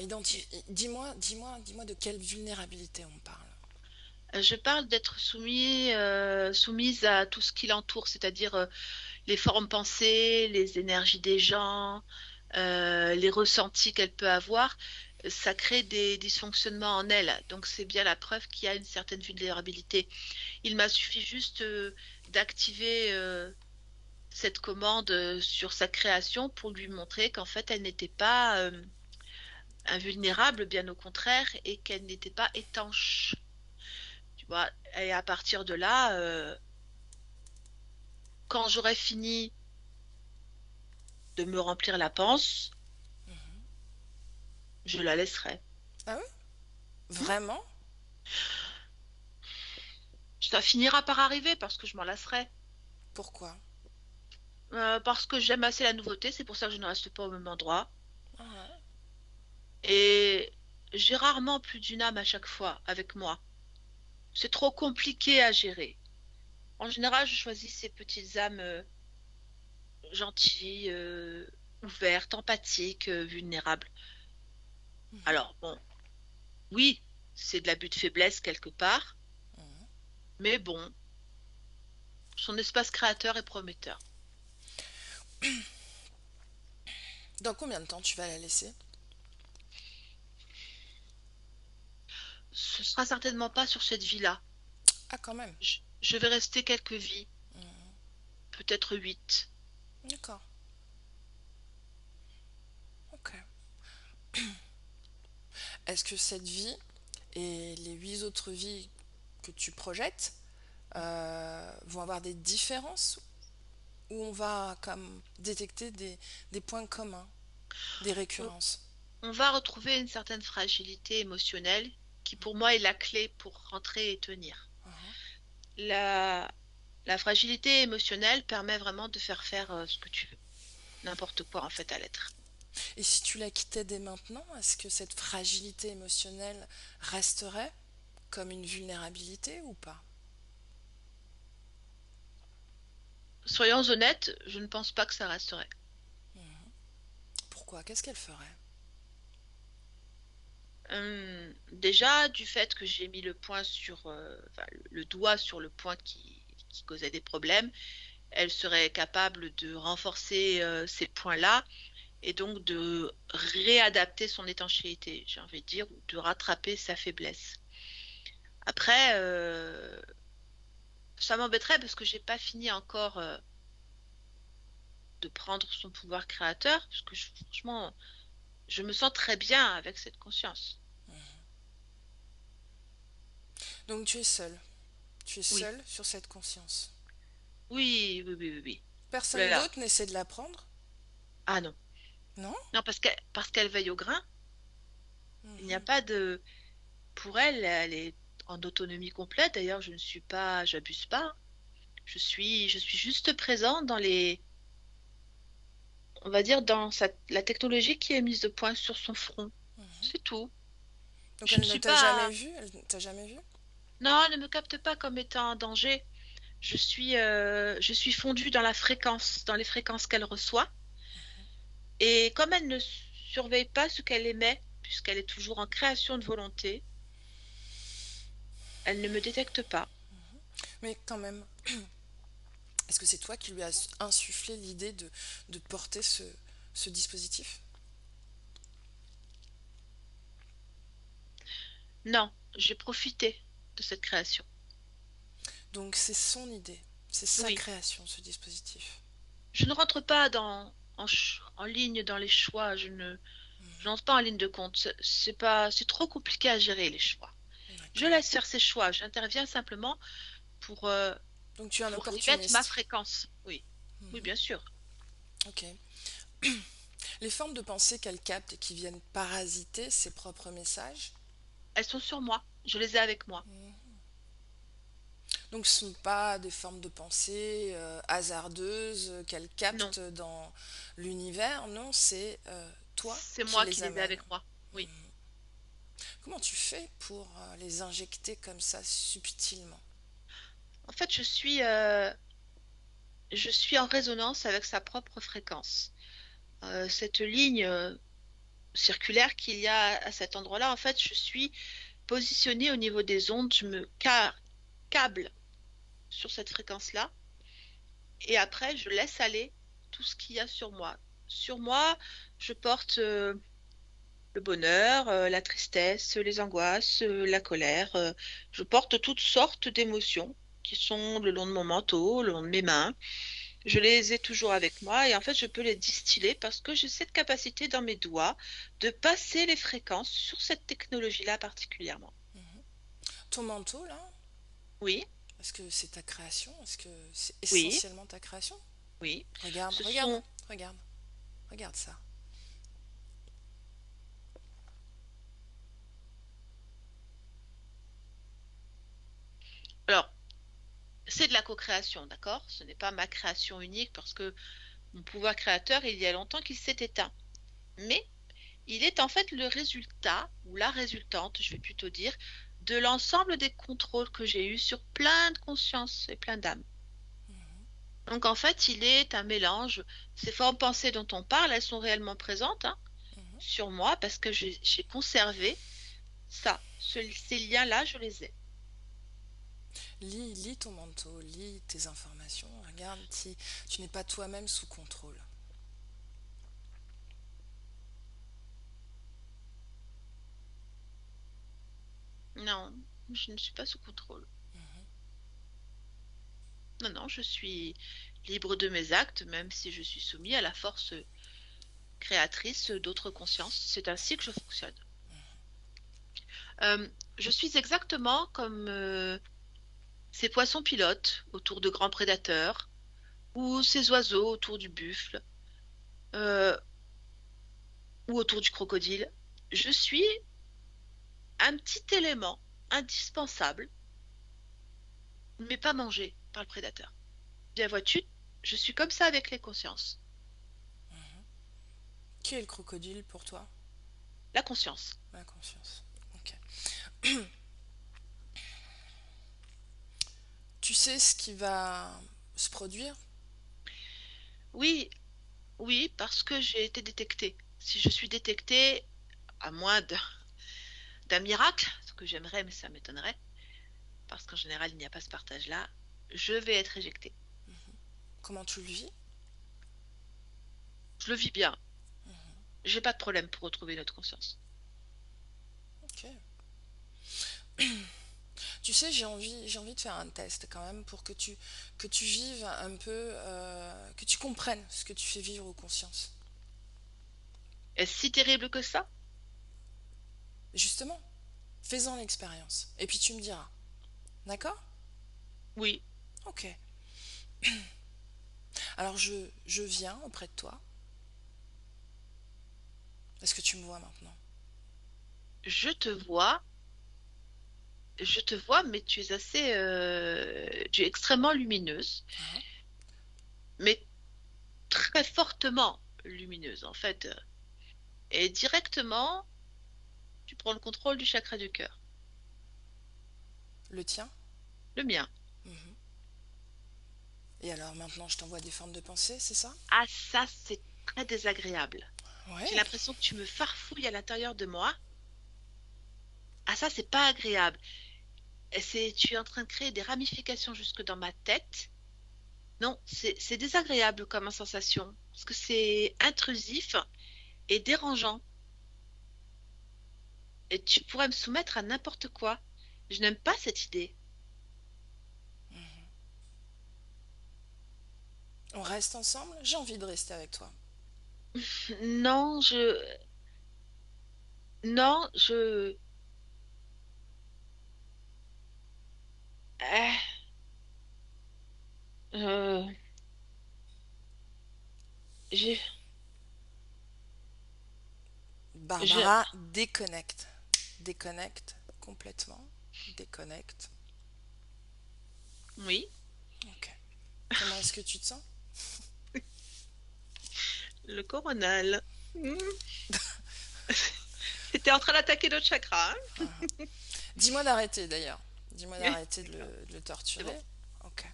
dis-moi de quelle vulnérabilité on parle. Je parle d'être soumise à tout ce qui l'entoure, c'est-à-dire les formes pensées, les énergies des gens, les ressentis qu'elle peut avoir. Ça crée des dysfonctionnements en elle. Donc c'est bien la preuve qu'il y a une certaine vulnérabilité. Il m'a suffi juste d'activer cette commande sur sa création pour lui montrer qu'en fait elle n'était pas invulnérable, bien au contraire, et qu'elle n'était pas étanche. vois. Et à partir de là, quand j'aurai fini de me remplir la panse, je la laisserai. Ah oui? Hmm. Vraiment? Ça finira par arriver parce que je m'en lasserai. Pourquoi? Parce que j'aime assez la nouveauté, c'est pour ça que je ne reste pas au même endroit. Ah ouais. Et j'ai rarement plus d'une âme à chaque fois avec moi. C'est trop compliqué à gérer. En général, je choisis ces petites âmes gentilles, ouvertes, empathiques, vulnérables. Mhm, Alors, bon, oui, c'est de l'abus de faiblesse quelque part, mhm. mais bon, son espace créateur est prometteur. Dans combien de temps tu vas la laisser? Ce sera certainement pas sur cette vie-là. Ah, quand même. Je vais rester quelques vies, Mhm. peut-être 8. D'accord. Ok. Est-ce que cette vie et les 8 autres vies que tu projettes vont avoir des différences ou on va comme détecter des points communs, des On, récurrences? on va retrouver une certaine fragilité émotionnelle qui pour moi est la clé pour rentrer et tenir. Mhm. La, la fragilité émotionnelle permet vraiment de faire ce que tu veux. N'importe quoi en fait à l'être. Et si tu la quittais dès maintenant, est-ce que cette fragilité émotionnelle resterait comme une vulnérabilité ou pas? Soyons honnêtes, je ne pense pas que ça resterait. Pourquoi? Qu'est-ce qu'elle ferait? Déjà, du fait que j'ai mis le point sur, enfin, le doigt sur le point qui causait des problèmes, elle serait capable de renforcer ces points-là et donc de réadapter son étanchéité, j'ai envie de dire, ou de rattraper sa faiblesse. Après, ça m'embêterait parce que j'ai pas fini encore de prendre son pouvoir créateur, parce que franchement, je me sens très bien avec cette conscience. Donc tu es seule. Tu es Oui, seule sur cette conscience. oui, oui, oui, oui, oui. Ouh là Personne là. d'autre n'essaie de la prendre? Ah non. Non? Non, parce qu'elle veille au grain. Il n'y a Mhm. pas de... Pour elle, elle est en autonomie complète. D'ailleurs, je ne suis pas, j'abuse pas. Je suis juste présente dans les, on va dire, dans la technologie qui est mise de point sur son front. C'est tout. Donc Je ne elle ne suis t'a jamais pas... vue? Elle ne t'a jamais vue? Non, elle ne me capte pas comme étant en danger. Je suis fondue dans la fréquence, dans les fréquences qu'elle reçoit. Et comme elle ne surveille pas ce qu'elle émet, puisqu'elle est toujours en création de volonté, elle ne me détecte pas. Mais quand même, est-ce que c'est toi qui lui as insufflé l'idée de porter ce dispositif? Non, j'ai profité de cette création. Donc c'est son idée, c'est sa Oui, création, ce dispositif. je ne rentre pas en ligne dans les choix. Je n'entre pas en ligne de compte. C'est pas, c'est trop compliqué à gérer les choix. Je D'accord. laisse faire ses choix. J'interviens simplement pour, euh, Donc tu es un pour y mettre ma opportuniste. fréquence. Oui, oui, bien sûr. Ok. Les formes de pensée qu'elle capte et qui viennent parasiter ses propres messages, Elles sont sur moi. Je les ai avec moi. donc ce ne sont pas des formes de pensée hasardeuses qu'elle Non, capte dans l'univers, non, c'est toi c'est qui moi qui les les ai amènes. avec moi. Oui. Comment tu fais pour les injecter comme ça subtilement? En fait, je suis en résonance avec sa propre fréquence. Cette ligne circulaire qu'il y a à cet endroit-là, en fait, je suis positionnée au niveau des ondes. Je me câble sur cette fréquence-là et après, je laisse aller tout ce qu'il y a sur moi. Sur moi, je porte le bonheur, la tristesse, les angoisses, la colère. Je porte toutes sortes d'émotions qui sont le long de mon manteau, le long de mes mains. Je les ai toujours avec moi et en fait, je peux les distiller parce que j'ai cette capacité dans mes doigts de passer les fréquences sur cette technologie-là particulièrement. Ton manteau là? Oui, Est-ce que c'est ta création? Est-ce que c'est oui, essentiellement ta création? oui. Regarde, Ce regarde, sont... regarde, regarde ça. Alors, c'est de la co-création, d'accord? Ce n'est pas ma création unique parce que mon pouvoir créateur, il y a longtemps qu'il s'est éteint. Mais il est en fait le résultat, ou la résultante, je vais plutôt dire, de l'ensemble des contrôles que j'ai eus sur plein de consciences et plein d'âmes. Donc en fait, il est un mélange. Ces formes pensées dont on parle, elles sont réellement présentes, hein, Mhm. sur moi parce que j'ai conservé ça. Ces liens-là, je les ai. Lis ton manteau, lis tes informations, regarde si tu n'es pas toi-même sous contrôle. Non, je ne suis pas sous contrôle. Non, non, je suis libre de mes actes, même si je suis soumis à la force créatrice d'autres consciences. C'est ainsi que je fonctionne. Je suis exactement comme ces poissons pilotes autour de grands prédateurs, ou ces oiseaux autour du buffle, euh, ou autour du crocodile. Je suis un petit élément indispensable, mais pas mangé par le prédateur. Bien vois-tu, je suis comme ça avec les consciences. Qui est le crocodile pour toi? La conscience. La conscience. Ok. Tu sais ce qui va se produire? Oui, oui, parce que j'ai été détectée. Si je suis détectée, à moins d'un miracle, ce que j'aimerais, mais ça m'étonnerait, parce qu'en général, il n'y a pas ce partage-là, je vais être éjectée. Comment tu le vis? Je le vis bien. J'ai pas de problème pour retrouver notre conscience. Ok. Tu sais, j'ai envie de faire un test quand même pour que tu vives un peu, que tu comprennes ce que tu fais vivre aux consciences. Est-ce si terrible que ça? Justement, fais-en l'expérience. Et puis tu me diras. D'accord? Oui, Ok. Alors je viens auprès de toi. Est-ce que tu me vois maintenant? je te vois, je te vois, mais tu es assez, tu es extrêmement lumineuse, Hein. mais très fortement lumineuse en fait. Et directement, tu prends le contrôle du chakra du cœur, Le tien? le mien. Mhm. Et alors maintenant je t'envoie des formes de pensée, c'est ça? Ah, ça, c'est très désagréable. J'ai Ouais. l'impression que tu me farfouilles à l'intérieur de moi. Ah, ça, c'est pas agréable. Tu es en train de créer des ramifications jusque dans ma tête. Non, c'est désagréable comme sensation, parce que c'est intrusif et dérangeant. Et tu pourrais me soumettre à n'importe quoi. Je n'aime pas cette idée. On reste ensemble? J'ai envie de rester avec toi. Non, non, euh, euh, j'ai, je, Barbara, déconnecte. Déconnecte complètement. Déconnecte. oui, Ok. Comment est-ce que tu te sens? le coronal. Hmm. C'était en train d'attaquer notre chakra, Dis-moi d'arrêter d'ailleurs. Dis-moi hein. d'arrêter de le C'est bon. torturer. Ok.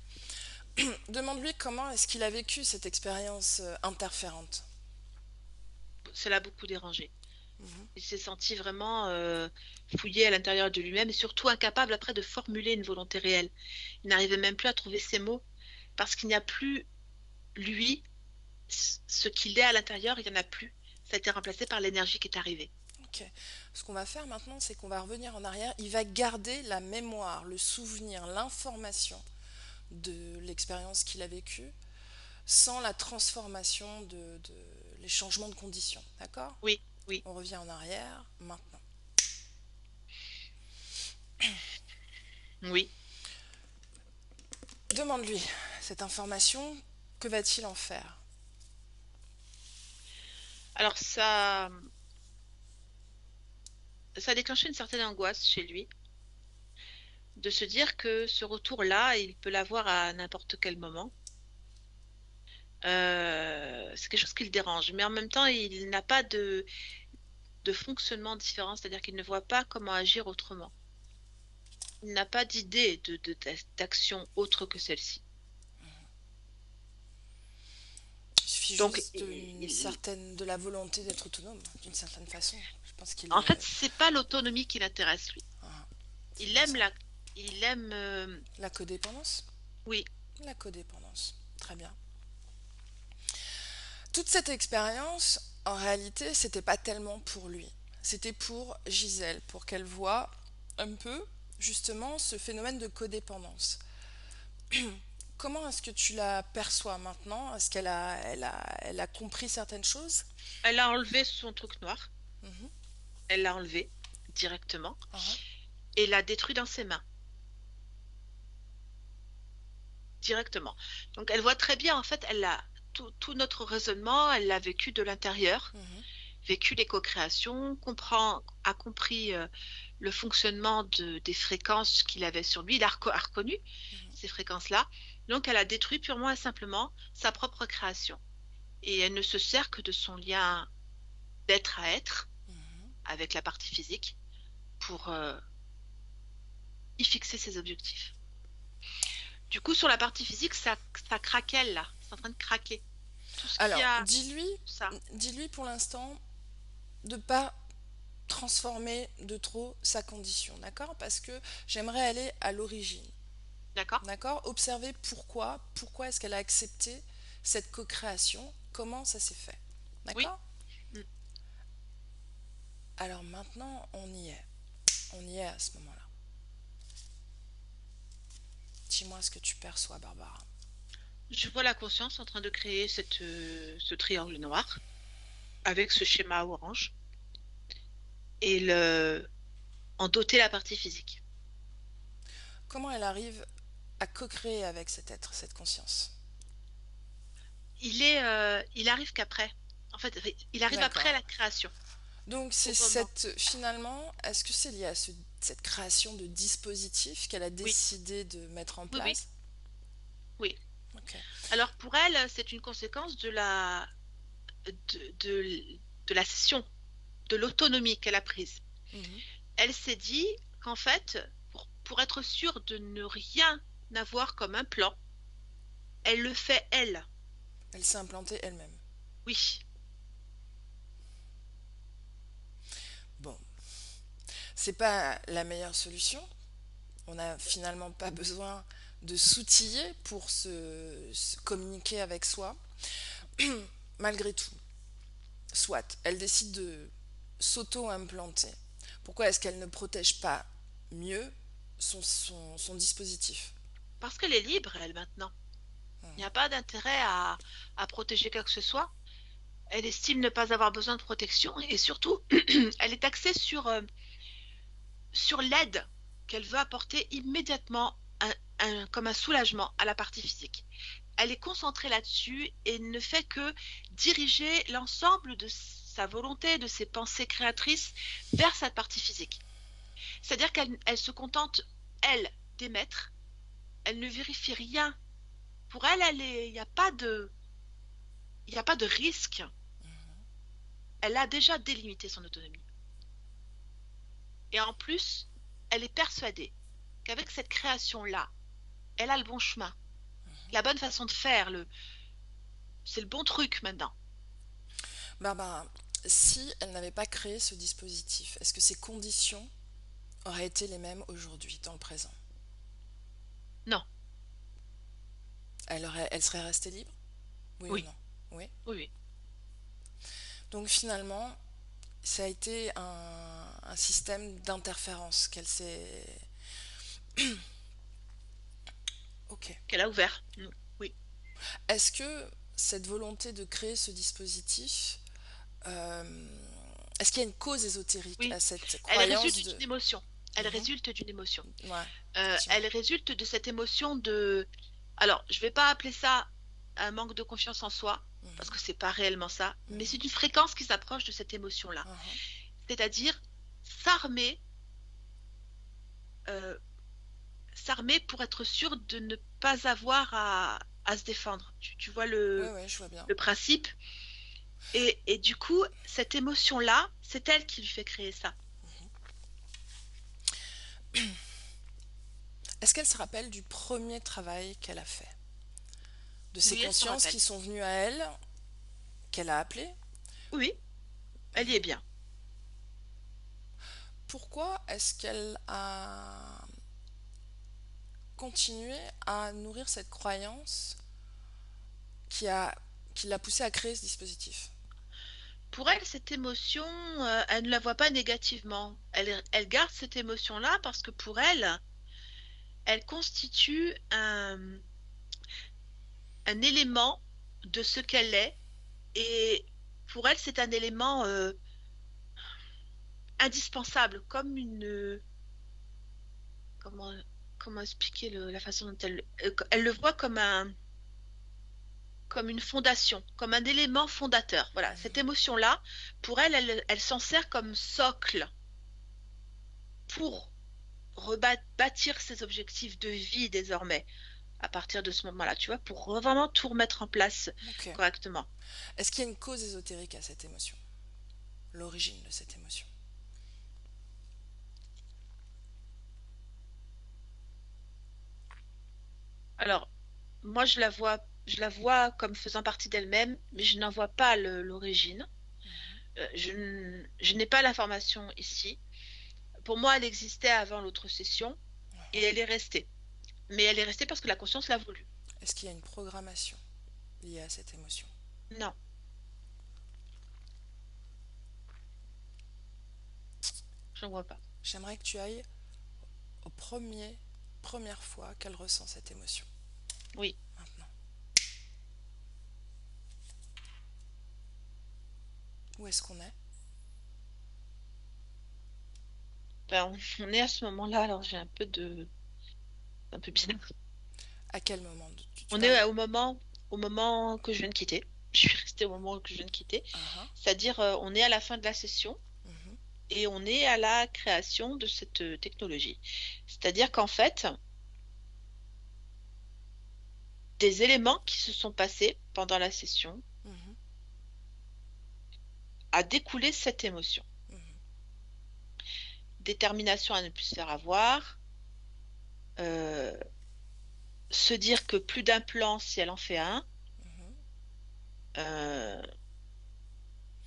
Demande-lui comment est-ce qu'il a vécu cette expérience interférente. Ça l'a beaucoup dérangé. Mhm. Il s'est senti vraiment fouillé à l'intérieur de lui-même et surtout incapable après de formuler une volonté réelle. Il n'arrivait même plus à trouver ses mots parce qu'il n'y a plus lui, ce qu'il est à l'intérieur, il n'y en a plus. Ça a été remplacé par l'énergie qui est arrivée. Ok. Ce qu'on va faire maintenant, c'est qu'on va revenir en arrière. Il va garder la mémoire, le souvenir, l'information de l'expérience qu'il a vécue sans la transformation les changements de conditions. D'accord? Oui, oui, On revient en arrière maintenant. oui. Demande-lui cette information, que va-t-il en faire? Alors ça a déclenché une certaine angoisse chez lui, de se dire que ce retour-là, il peut l'avoir à n'importe quel moment. C'est quelque chose qui le dérange, mais en même temps, il n'a pas de fonctionnement différent, c'est-à-dire qu'il ne voit pas comment agir autrement. Il n'a pas d'idée d'action autre que celle-ci. Il suffit Donc, juste de la volonté d'être autonome, d'une certaine façon. Je pense qu'il en fait, c'est pas l'autonomie qui l'intéresse, lui. Ah, c'est Il bien aime ça. il aime, La codépendance? oui, La codépendance. Très bien. Toute cette expérience, en réalité, c'était pas tellement pour lui. C'était pour Gisèle, pour qu'elle voie un peu, justement, ce phénomène de codépendance. Comment est-ce que tu la perçois maintenant? Est-ce elle a compris certaines choses? elle a enlevé son truc noir. Mhm. Elle l'a enlevé directement Ah, et l'a détruit dans ses mains directement. Donc, elle voit très bien, en fait, tout notre raisonnement, elle l'a vécu de l'intérieur, mhm, vécu les co-créations, a compris le fonctionnement des fréquences qu'il avait sur lui. Il a reconnu mhm, ces fréquences-là. Donc, elle a détruit purement et simplement sa propre création. Et elle ne se sert que de son lien d'être à être mhm. avec la partie physique pour y fixer ses objectifs. Du coup, sur la partie physique, ça craquelle là. C'est en train de craquer. Tout ce qui Alors, a ça. dis-lui pour l'instant de pas transformer de trop sa condition, d'accord? Parce que j'aimerais aller à l'origine, D'accord? d'accord? Observer pourquoi est-ce qu'elle a accepté cette co-création, comment ça s'est fait, Oui. d'accord? Mm. Alors maintenant, on y est à ce moment-là. Dis-moi ce que tu perçois, Barbara. Je vois la conscience en train de créer ce triangle noir avec ce schéma orange et en doter la partie physique. Comment elle arrive à co-créer avec cet être, cette conscience? Il arrive qu'après. En fait, il arrive après D'accord. la création. Donc Au c'est moment. finalement, est-ce que c'est lié à cette création de dispositif qu'elle a Oui, décidé de mettre en oui, oui, place? oui. Ok. Alors pour elle, c'est une conséquence de la cession, de l'autonomie qu'elle a prise. Mhm. Elle s'est dit qu'en fait, pour être sûre de ne rien avoir comme un plan, elle le fait elle. Elle s'est implantée elle-même. Oui, Bon, c'est pas la meilleure solution. On n'a finalement pas besoin de s'outiller pour se communiquer avec soi. Malgré tout, soit, elle décide de s'auto-implanter. Pourquoi est-ce qu'elle ne protège pas mieux son dispositif? parce qu'elle est libre, elle, maintenant. Il n'y Mhm. a pas d'intérêt à protéger quoi que ce soit. Elle estime ne pas avoir besoin de protection et surtout, elle est axée sur l'aide qu'elle veut apporter immédiatement comme un soulagement à la partie physique. Elle est concentrée là-dessus et ne fait que diriger l'ensemble de sa volonté, de ses pensées créatrices vers sa partie physique. C'est-à-dire qu'elle se contente, elle, d'émettre. Elle ne vérifie rien. Pour elle, il n'y a pas de risque. Elle a déjà délimité son autonomie. Et en plus, elle est persuadée qu'avec cette création-là, elle a le bon chemin, la bonne façon de faire, c'est le bon truc maintenant. Barbara, si elle n'avait pas créé ce dispositif, est-ce que ses conditions auraient été les mêmes aujourd'hui, dans le présent? Non, Elle serait restée libre? Oui ou oui, non? Oui. oui, oui. Donc finalement, ça a été un système d'interférence qu'elle s'est... Ok. Qu'elle a ouvert. Oui. Est-ce que cette volonté de créer ce dispositif, euh, est-ce qu'il y a une cause ésotérique Oui, à cette elle croyance résulte de... d'une émotion. Elle Mhm. résulte d'une émotion. Ouais, effectivement. Elle résulte de cette émotion de Alors, je vais pas appeler ça un manque de confiance en soi, parce Mhm, que c'est pas réellement ça, mais mhm, c'est une fréquence qui s'approche de cette émotion-là. mhm. C'est-à-dire s'armer, euh, s'armer pour être sûr de ne pas avoir à se défendre. Tu vois Ouais, ouais, je vois bien. le principe? Et du coup, cette émotion-là, c'est elle qui lui fait créer ça. Est-ce qu'elle se rappelle du premier travail qu'elle a fait? De ces Oui, elle s'en consciences rappelle. qui sont venues à elle, qu'elle a appelées? Oui, elle y est bien. Pourquoi est-ce qu'elle a continué à nourrir cette croyance qui a, qui l'a poussée à créer ce dispositif? Pour elle, cette émotion, elle ne la voit pas négativement. Elle garde cette émotion-là parce que pour elle, elle constitue un élément de ce qu'elle est. Et pour elle, c'est un élément indispensable, comme une... Comment, comment expliquer la façon dont elle le voit comme une fondation, comme un élément fondateur. Voilà, cette émotion-là, pour elle, elle s'en sert comme socle pour rebâtir ses objectifs de vie désormais, à partir de ce moment-là, tu vois, pour vraiment tout remettre en place Ok. correctement. Est-ce qu'il y a une cause ésotérique à cette émotion? L'origine de cette émotion? Alors, moi, je la vois comme faisant partie d'elle-même, mais je n'en vois pas l'origine. Je n'ai pas l'information ici. Pour moi, elle existait avant l'autre session et elle est restée. Mais elle est restée parce que la conscience l'a voulu. Est-ce qu'il y a une programmation liée à cette émotion? Non, je n'en vois pas. J'aimerais que tu ailles au première fois qu'elle ressent cette émotion. Oui. Maintenant. Où est-ce qu'on est? Ben, on est à ce moment-là, alors j'ai un peu bizarre. À quel moment tu On parles? est au moment que je viens de quitter. Je suis restée au moment que je viens de quitter. Uh-huh, C'est-à-dire, on est à la fin de la session mhm, et on est à la création de cette technologie. C'est-à-dire qu'en fait, des éléments qui se sont passés pendant la session mhm, a découlé cette émotion. mhm, Détermination à ne plus se faire avoir, euh, se dire que plus d'un plan si elle en fait un, mhm. euh,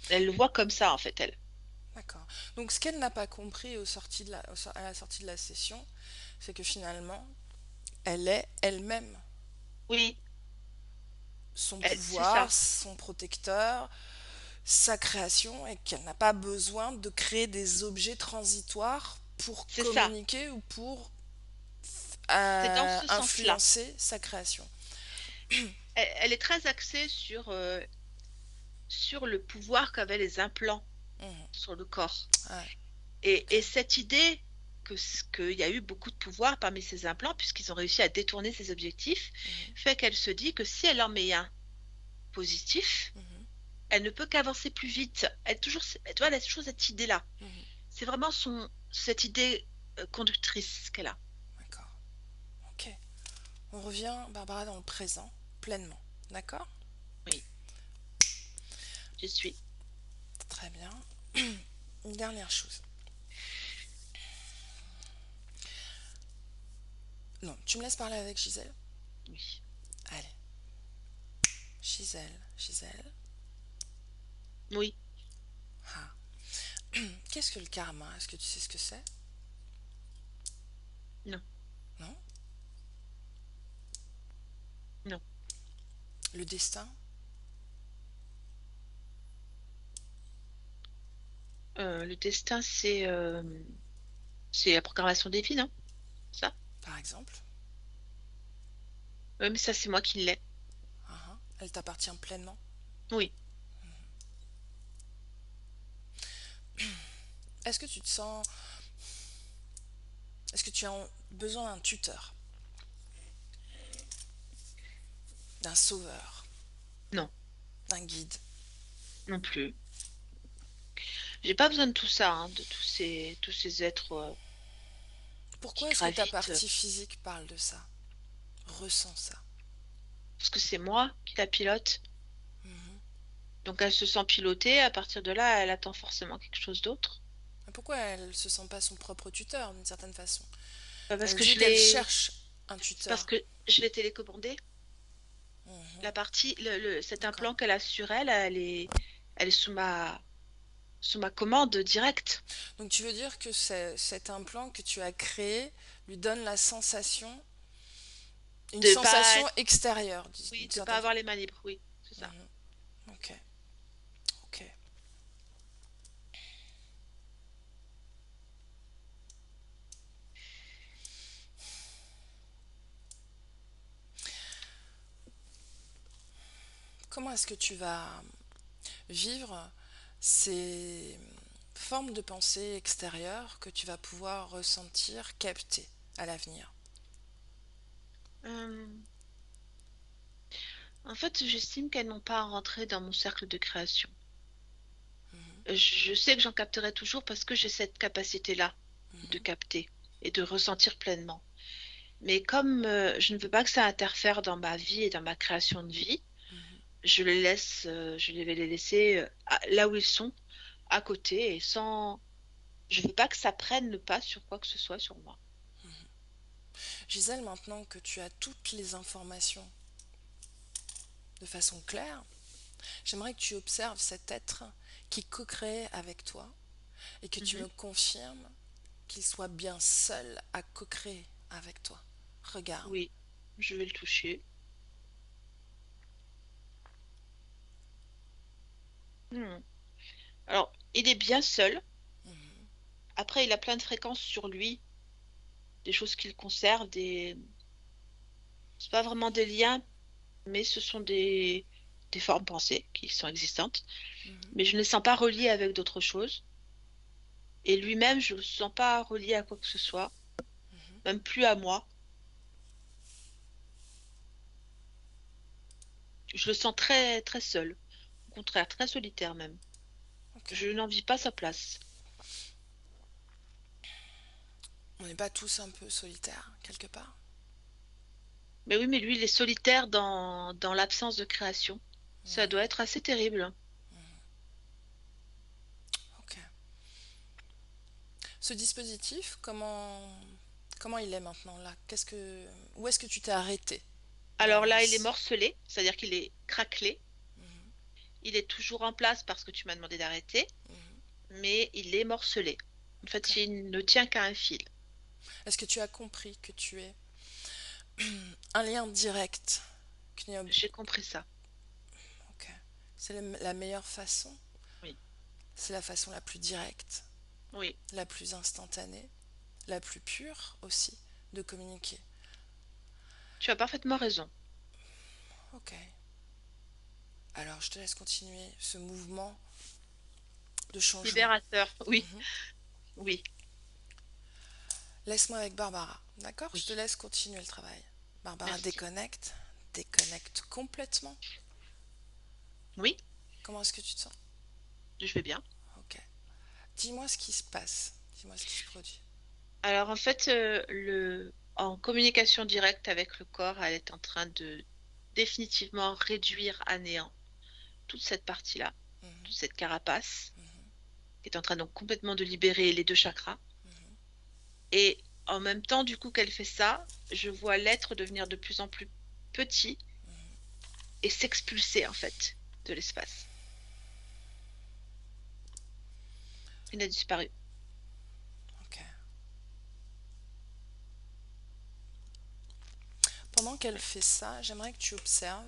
elle le voit comme ça en fait, elle. D'accord. Donc ce qu'elle n'a pas compris à la sortie de la session, c'est que finalement, elle est elle-même Oui, son c'est pouvoir, ça, son protecteur, sa création, et qu'elle n'a pas besoin de créer des objets transitoires pour c'est ça. communiquer ou pour C'est dans ce sens-là. influencer sa création. Elle est très axée sur le pouvoir qu'avaient les implants Mhm. sur le corps. Ouais, Et ok. cette idée qu'il y a eu beaucoup de pouvoir parmi ces implants, puisqu'ils ont réussi à détourner ces objectifs, Mhm, fait qu'elle se dit que si elle en met un positif, mhm, elle ne peut qu'avancer plus vite. Tu vois, elle a toujours cette idée-là. mhm. C'est vraiment cette idée conductrice qu'elle a. D'accord. Ok. On revient, Barbara, dans le présent, pleinement. D'accord? Oui, je suis. Très bien. Une dernière chose. Non, tu me laisses parler avec Gisèle? Oui. Allez. Gisèle, Gisèle. Oui. Ah. Qu'est-ce que le karma? Est-ce que tu sais ce que c'est? Non. Non? Non. Le destin? Le destin, c'est la programmation des vies, non? Ça? Par exemple? Oui, mais ça, c'est moi qui l'ai. Ah, ah. Elle t'appartient pleinement? Oui. Est-ce que tu te sens... Est-ce que tu as besoin d'un tuteur? d'un sauveur, Non, d'un guide. non plus. J'ai pas besoin de tout ça, hein, de tous ces êtres qui Pourquoi est-ce que ta gravitent. partie physique parle de ça? Ressent ça. Parce que c'est moi qui la pilote. Mhm. Donc elle se sent pilotée. À partir de là, elle attend forcément quelque chose d'autre. Mais pourquoi elle se sent pas son propre tuteur d'une certaine façon? Bah, parce Elle que dit je qu'elle l'ai, cherche un c'est parce tuteur. que je l'ai télécommandée. Mhm. La partie, cet D'accord. implant qu'elle a sur elle, elle est sous ma commande directe. Donc tu veux dire que cet implant que tu as créé lui donne la sensation, une De pas, sensation extérieure, oui, d'une de pas certaine avoir les mains libres. Oui, c'est ça. façon. Ok, ok. Comment est-ce que tu vas vivre ces formes de pensée extérieures que tu vas pouvoir ressentir, capter à l'avenir? Euh, En fait, j'estime qu'elles n'ont pas à rentrer dans mon cercle de création. Mhm, Je sais que j'en capterai toujours parce que j'ai cette capacité-là de mhm, capter et de ressentir pleinement. Mais comme je ne veux pas que ça interfère dans ma vie et dans ma création de vie, mhm. je vais les laisser là où ils sont, à côté, et sans. Je veux pas que ça prenne le pas sur quoi que ce soit sur moi. Gisèle, maintenant que tu as toutes les informations de façon claire, j'aimerais que tu observes cet être qui co-crée avec toi et que tu Mhm. me confirmes qu'il soit bien seul à co-créer avec toi. Regarde. Oui, je vais le toucher. Hmm. Alors, il est bien seul. Mhm, Après, il a plein de fréquences sur lui, des choses qu'il conserve, c'est pas vraiment des liens, mais ce sont des formes pensées qui sont existantes. mhm, Mais je ne les sens pas reliées avec d'autres choses. Et lui-même, je ne le sens pas relié à quoi que ce soit, mhm. même plus à moi. Je le sens très, très seul. Au contraire, très solitaire même. Ok. Je n'envie pas sa place. On n'est pas tous un peu solitaires, quelque part? Mais oui, mais lui, il est solitaire dans l'absence de création. Ça doit Mhm, être assez terrible. mhm. Ok. Ce dispositif, comment il est maintenant là? Où est-ce que tu t'es arrêté Alors dans là, il est morcelé, c'est-à-dire qu'il est craquelé. Mhm, Il est toujours en place parce que tu m'as demandé d'arrêter, mhm. mais il est morcelé. En Ok. fait, il ne tient qu'à un fil. Est-ce que tu as compris que tu es un lien direct? qu'il n'y a- J'ai compris ça. Ok. C'est la meilleure façon, Oui, c'est la façon la plus directe, oui. la plus instantanée, la plus pure aussi de communiquer. Tu as parfaitement raison. Ok. Alors je te laisse continuer ce mouvement de changement. Libérateur. Oui, Mhm. oui, Laisse-moi avec Barbara, d'accord? Je te oui. laisse continuer le travail. Barbara Merci. déconnecte, déconnecte complètement. Oui, Comment est-ce que tu te sens? je vais bien. Ok. Dis-moi ce qui se passe, dis-moi ce qui se produit. Alors en fait, en communication directe avec le corps, elle est en train de définitivement réduire à néant toute cette partie-là, toute Mhm, cette carapace, mhm, qui est en train donc complètement de libérer les deux chakras. mhm. Et en même temps, du coup, qu'elle fait ça, je vois l'être devenir de plus en plus petit et s'expulser en fait de l'espace. Il a disparu. Ok. Pendant qu'elle fait ça, j'aimerais que tu observes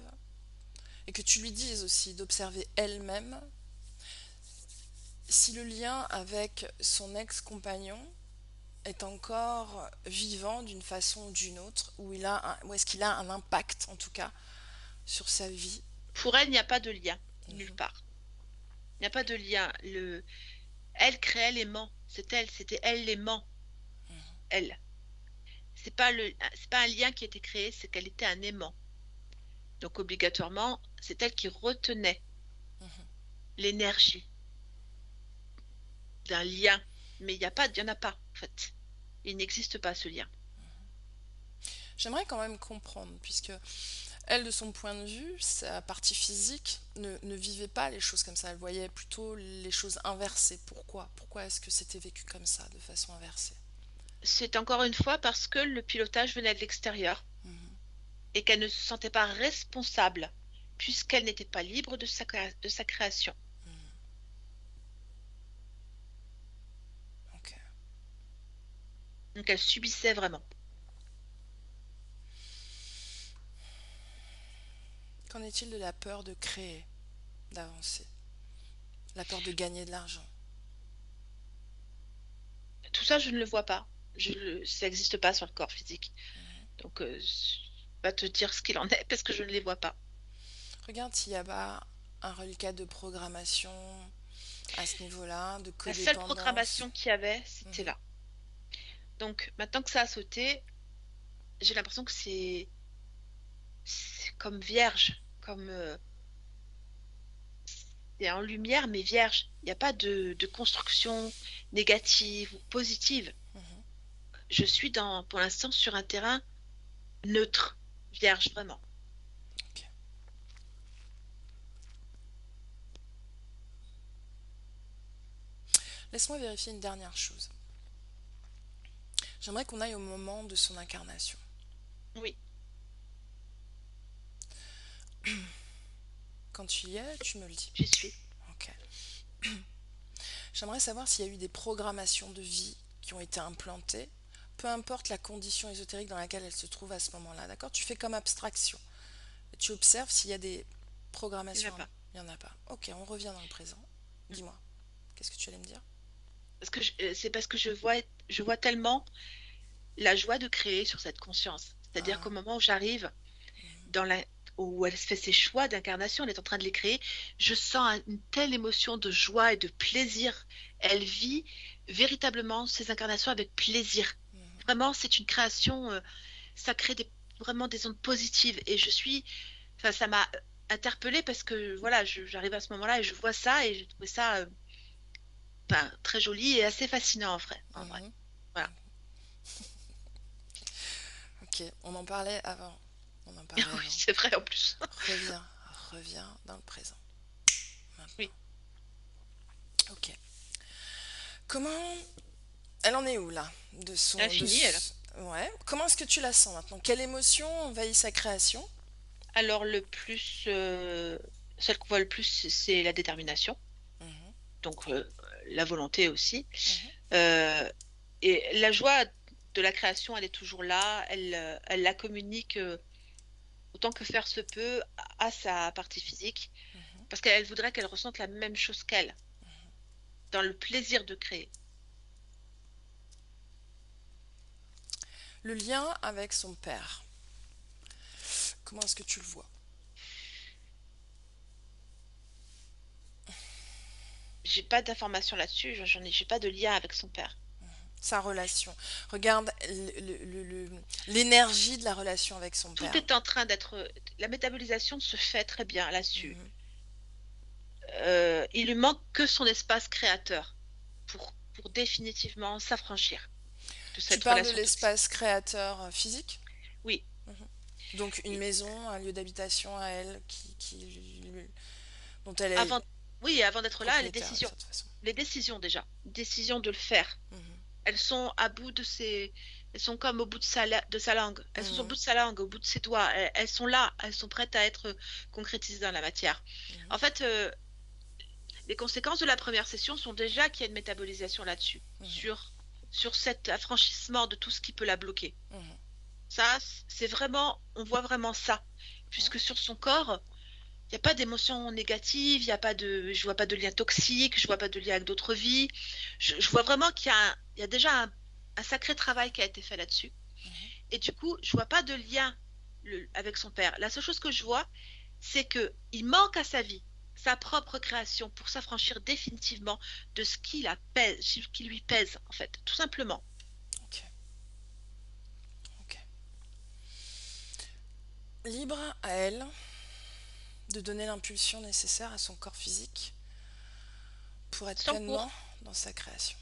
et que tu lui dises aussi d'observer elle-même si le lien avec son ex-compagnon est encore vivant d'une façon ou d'une autre, ou est-ce qu'il a un impact en tout cas sur sa vie. Pour elle, il n'y a pas de lien, nulle Mhm, part. Il n'y a pas de lien. Elle créait l'aimant. C'était elle l'aimant. Elle. C'est pas un lien qui a été créé, c'est qu'elle était un aimant. Donc obligatoirement, c'est elle qui retenait Mhm. l'énergie d'un lien. Mais il y en a pas, en fait. Il n'existe pas ce lien. J'aimerais quand même comprendre, puisque elle, de son point de vue, sa partie physique ne vivait pas les choses comme ça. Elle voyait plutôt les choses inversées. Pourquoi? Pourquoi est-ce que c'était vécu comme ça, de façon inversée? C'est encore une fois parce que le pilotage venait de l'extérieur Mhm. et qu'elle ne se sentait pas responsable puisqu'elle n'était pas libre de sa création. Mhm. Ok. Donc elle subissait vraiment. Qu'en est-il de la peur de créer, d'avancer? La peur de gagner de l'argent? Tout ça, je ne le vois pas. Ça n'existe pas sur le corps physique. Donc, je ne vais pas te dire ce qu'il en est parce que je ne les vois pas. Regarde s'il n'y a pas un reliquat de programmation à ce niveau-là, de La seule codépendance. programmation qu'il y avait, c'était Mhm. là. Donc, maintenant que ça a sauté, j'ai l'impression que c'est comme vierge, comme c'est en lumière, mais vierge. Il n'y a pas de construction négative ou positive. Mhm. Je suis pour l'instant sur un terrain neutre, vierge, vraiment. Ok. Laisse-moi vérifier une dernière chose. J'aimerais qu'on aille au moment de son incarnation. Oui, Quand tu y es, tu me le dis. j'y suis. Ok. J'aimerais savoir s'il y a eu des programmations de vie qui ont été implantées, peu importe la condition ésotérique dans laquelle elle se trouve à ce moment-là. D'accord? Tu fais comme abstraction. Tu observes s'il y a des Il n'y en a programmations. pas. Il n'y en a pas. Ok, on revient dans le présent. Dis-moi, qu'est-ce que tu allais me dire? C'est parce que je vois tellement la joie de créer sur cette conscience. C'est-à-dire qu'au Ah, moment où j'arrive dans la, où elle fait ses choix d'incarnation, elle est en train de les créer, je sens une telle émotion de joie et de plaisir. Elle vit véritablement ses incarnations avec plaisir. mhm. Vraiment, c'est une création, ça crée vraiment des ondes positives. Enfin, ça m'a interpellée parce que voilà, j'arrive à ce moment-là et je vois ça et j'ai trouvé ça enfin, très joli et assez fascinant en vrai. En vrai. Mhm. Voilà. Ok, on en parlait avant. On en parlait Oui, avant. c'est vrai en plus. Reviens, reviens dans le présent. Maintenant. Oui. Ok. Comment... Elle en est où là? De Elle a son... fini, elle. Ouais. Comment est-ce que tu la sens maintenant? Quelle émotion envahit sa création? Alors, celle qu'on voit le plus, c'est la détermination, Mhm, donc la volonté aussi. mhm. Euh, et la joie de la création, elle est toujours là. Elle la communique autant que faire se peut à sa partie physique, parce qu'elle voudrait qu'elle ressente la même chose qu'elle, dans le plaisir de créer. Le lien avec son père. Comment est-ce que tu le vois? J'ai pas d'informations là-dessus, j'ai pas de lien avec son père. Sa relation. Regarde l'énergie de la relation avec son Tout père. est en train d'être. La métabolisation se fait très bien là-dessus. Mhm. Il lui manque que son espace créateur pour définitivement s'affranchir de Tu cette parles de relation toxique. l'espace créateur physique? Oui, Mhm. Donc une et maison, un lieu d'habitation à elle dont elle est avant, oui, et avant d'être là, propriétaire d'une certaine façon. les décisions déjà, décisions de le faire. Mhm. Elles sont à bout elles sont comme au bout de sa langue. Elles sont au bout Mhm. de sa langue, au bout de ses doigts. Elles sont là, elles sont prêtes à être concrétisées dans la matière. Mhm. En fait, les conséquences de la première session sont déjà qu'il y a une métabolisation là-dessus, Mhm. sur cet affranchissement de tout ce qui peut la bloquer. Mhm. Ça, c'est vraiment, on voit vraiment ça, Ouais. puisque sur son corps, il n'y a pas d'émotions négatives, il y a pas de, je vois pas de lien toxique, je vois pas de lien avec d'autres vies. Je vois vraiment il y a déjà un sacré travail qui a été fait là-dessus. Mhm. Et du coup, je vois pas de lien avec son père. La seule chose que je vois, c'est que il manque à sa vie sa propre création pour s'affranchir définitivement de ce qui lui pèse, en fait, tout simplement. Ok. Ok. Libre à elle de donner l'impulsion nécessaire à son corps physique pour être Sans pleinement cours. dans sa création.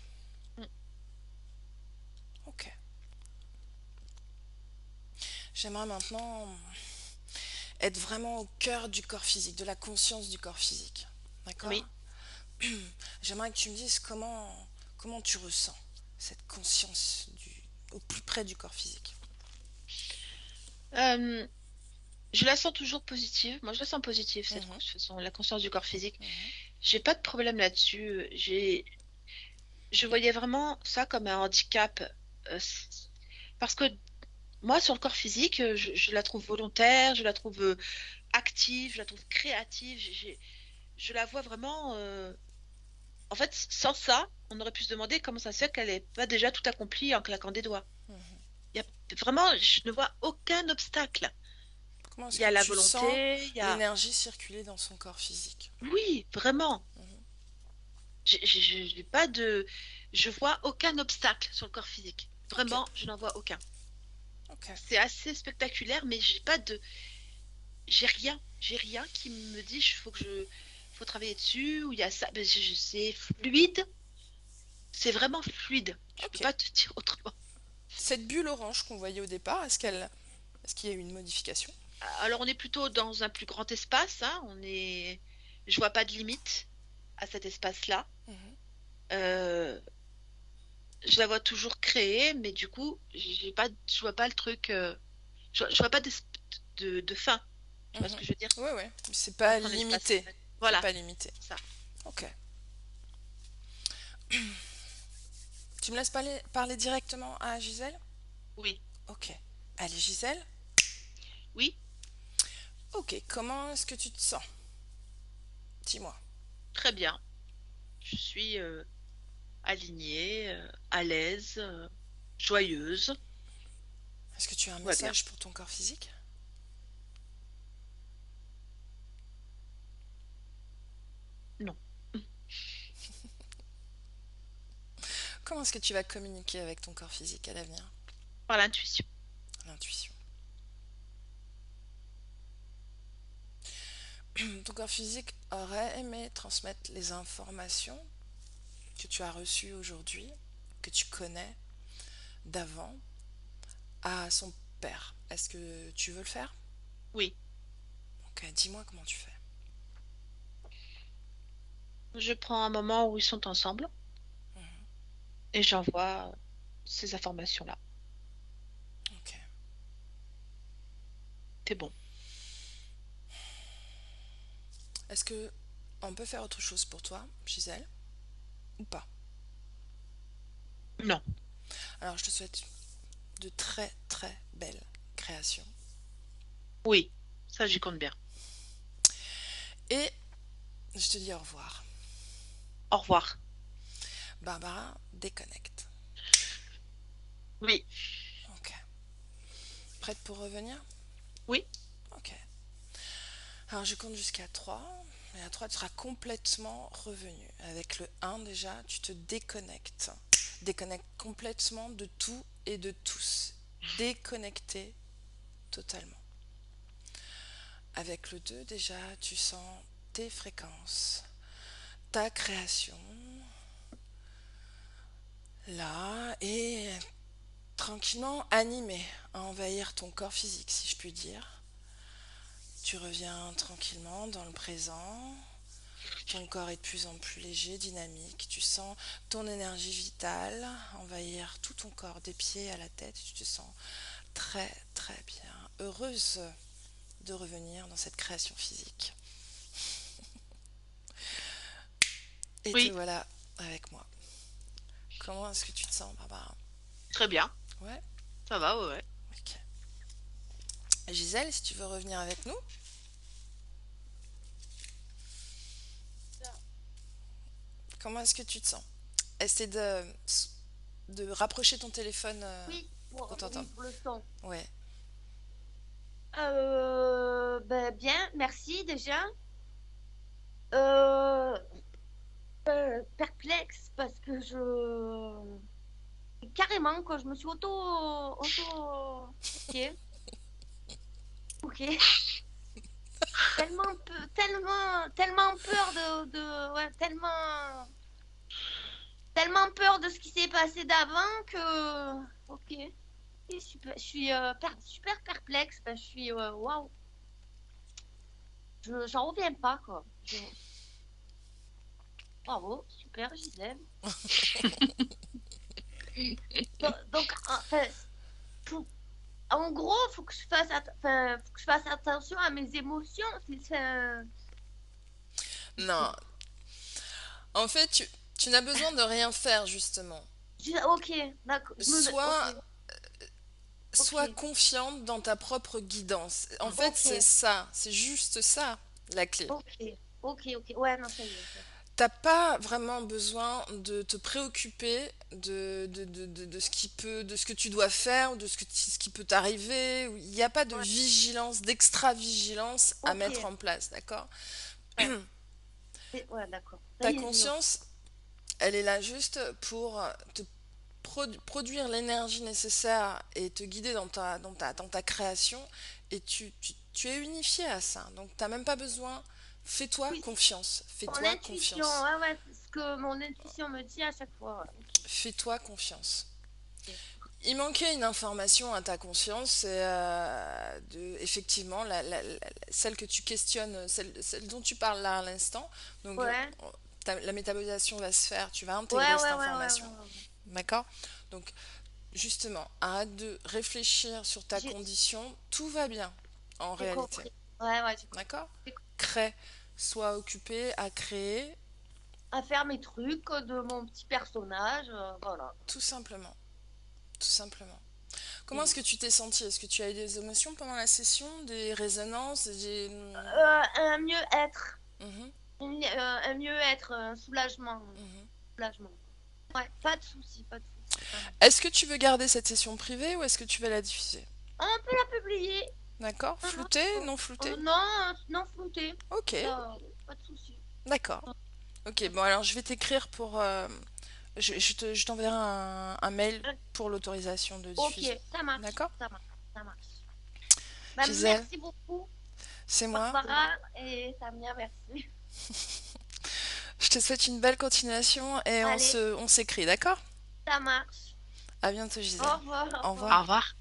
Mm. Ok. J'aimerais maintenant être vraiment au cœur du corps physique, de la conscience du corps physique. D'accord? Oui. J'aimerais que tu me dises comment tu ressens cette conscience au plus près du corps physique. Euh, je la sens toujours positive. Moi, je la sens positive, cette Mhm, la conscience du corps physique. mhm, J'ai pas de problème là-dessus. Je voyais vraiment ça comme un handicap. Parce que moi, sur le corps physique, je la trouve volontaire, je la trouve active, je la trouve créative. Je la vois vraiment. En fait, sans ça, on aurait pu se demander comment ça se fait qu'elle n'est pas déjà tout accomplie en claquant des doigts. mhm. Il y a, vraiment, je ne vois aucun obstacle. Comment Il est-ce y que a la tu sens volonté, il y a... l'énergie circuler dans son corps physique? Oui, vraiment. Mhm. J'ai pas de... Je vois aucun obstacle sur le corps physique. Ok, Vraiment, je n'en vois aucun. ok, C'est assez spectaculaire, mais j'ai pas de... J'ai rien. J'ai rien qui me dit, faut travailler dessus, ou il y a ça. Ben, c'est fluide. C'est vraiment fluide. Je peux ok. pas te dire autrement. Cette bulle orange qu'on voyait au départ, est-ce qu'il y a eu une modification? Alors, on est plutôt dans un plus grand espace, hein. Je vois pas de limite à cet espace-là. Mhm. Euh, je la vois toujours créée, mais du coup, je vois pas le truc. Je vois pas de fin. Tu vois ce Mhm. que je veux dire? Ouais, ouais. C'est pas Entre un espace. limité. C'est Voilà, pas limité. ça. Ok. Tu me laisses parler directement à Gisèle? Oui, Ok. Allez, Gisèle. oui, Ok. Comment est-ce que tu te sens? Dis-moi. très bien. Je suis alignée, à l'aise, joyeuse. Est-ce que tu as un Tout va bien. message pour ton corps physique? Non, Comment est-ce que tu vas communiquer avec ton corps physique à l'avenir? par l'intuition. L'intuition. Ton corps physique aurait aimé transmettre les informations que tu as reçues aujourd'hui, que tu connais d'avant, à son père. Est-ce que tu veux le faire? Oui, Ok, dis-moi comment tu fais. je prends un moment où ils sont ensemble Mhm, et j'envoie ces informations-là. ok. C'est bon. Est-ce que on peut faire autre chose pour toi, Gisèle, ou pas? Non, Alors, je te souhaite de très très belles créations. oui, ça j'y compte bien. Et je te dis au revoir. Au revoir. Barbara, déconnecte. Oui, Ok. Prête pour revenir? oui, Ok. Alors je compte jusqu'à 3. Et à 3, tu seras complètement revenu. Avec le 1 déjà, tu te déconnectes. Déconnecte complètement de tout et de tous. Déconnecté totalement. Avec le 2 déjà, tu sens tes fréquences, ta création, là, et tranquillement animé à envahir ton corps physique, si je puis dire. Tu reviens tranquillement dans le présent. Ton corps est de plus en plus léger, dynamique. Tu sens ton énergie vitale envahir tout ton corps, des pieds à la tête. Tu te sens très très bien. Heureuse de revenir dans cette création physique. Et te oui, voilà avec moi. Comment est-ce que tu te sens, Barbara? très bien. Ouais, Ça va, ouais, ouais. ok. Gisèle, si tu veux revenir avec nous, comment est-ce que tu te sens? Essaie de rapprocher ton téléphone Oui, pour qu'on oui, t'entende. pour le son. Ouais. Ben, bien, merci déjà. Euh, Perplexe parce que carrément, quoi, je me suis Ok, ok. Tellement peu, tellement peur ouais, tellement peur de ce qui s'est passé d'avant que, ok, et super, je suis super perplexe. Je suis, waouh, j'en reviens pas, quoi. Bravo, super, Gisèle. Donc, enfin, faut- en gros, faut que faut que je fasse attention à mes émotions. Non, en fait, tu n'as besoin de rien faire, justement. Ok, d'accord. Ok, Sois, ok, sois confiante dans ta propre guidance. En fait, ok, c'est ça, c'est juste ça, la clé. ok. Ouais, non, ça y est. T'as pas vraiment besoin de te préoccuper de ce qui peut, de ce que tu dois faire ou de ce qui peut t'arriver. Il n'y a pas de Ouais, vigilance, d'extra-vigilance à ok, mettre en place, d'accord? ouais, ouais, d'accord. Ça Ta y est, je note. conscience, elle est là juste pour te produire l'énergie nécessaire et te guider dans ta création. Et tu es unifié à ça. Donc, t'as même pas besoin. Fais-toi Oui, confiance. mon Fais-toi intuition, confiance. ouais, c'est ce que mon intuition me dit à chaque fois. Ouais, ok, Fais-toi confiance. ok. Il manquait une information à ta conscience, c'est effectivement celle que tu questionnes, celle dont tu parles là à l'instant. Donc Ouais, la métabolisation va se faire, tu vas ouais, intégrer cette ouais, ouais, ouais, information. ouais. D'accord? Donc justement, arrête de réfléchir sur ta J'ai condition, tout va bien en j'ai réalité. compris. Ouais, j'ai compris. D'accord? J'ai compris. Crée, sois occupé à créer, À faire mes trucs de mon petit personnage, voilà. tout simplement. Tout simplement. Comment est-ce Et, que tu t'es senti? Est-ce que tu as eu des émotions pendant la session, des résonances, des... un mieux-être. Mhm, Un mieux-être, un soulagement. mhm. Soulagement. Ouais, pas de soucis, pas de soucis, vraiment. Est-ce que tu veux garder cette session privée ou est-ce que tu vas la diffuser? On peut la publier. D'accord? Non, non, Flouté? c'est bon. Non flouté? Non, non flouté. Ok, Ça, pas de soucis. d'accord. Ok, bon alors je vais t'écrire pour... je t'enverrai un mail pour l'autorisation de Ok, diffusion. ça marche, D'accord? ça marche, ça marche. Bah, Gisèle, merci beaucoup, c'est moi. Barbara et Samia, merci. Je te souhaite une belle continuation et Allez, on s'écrit, d'accord? ça marche. À bientôt Au Gisèle. revoir, au Au revoir. revoir. Au revoir.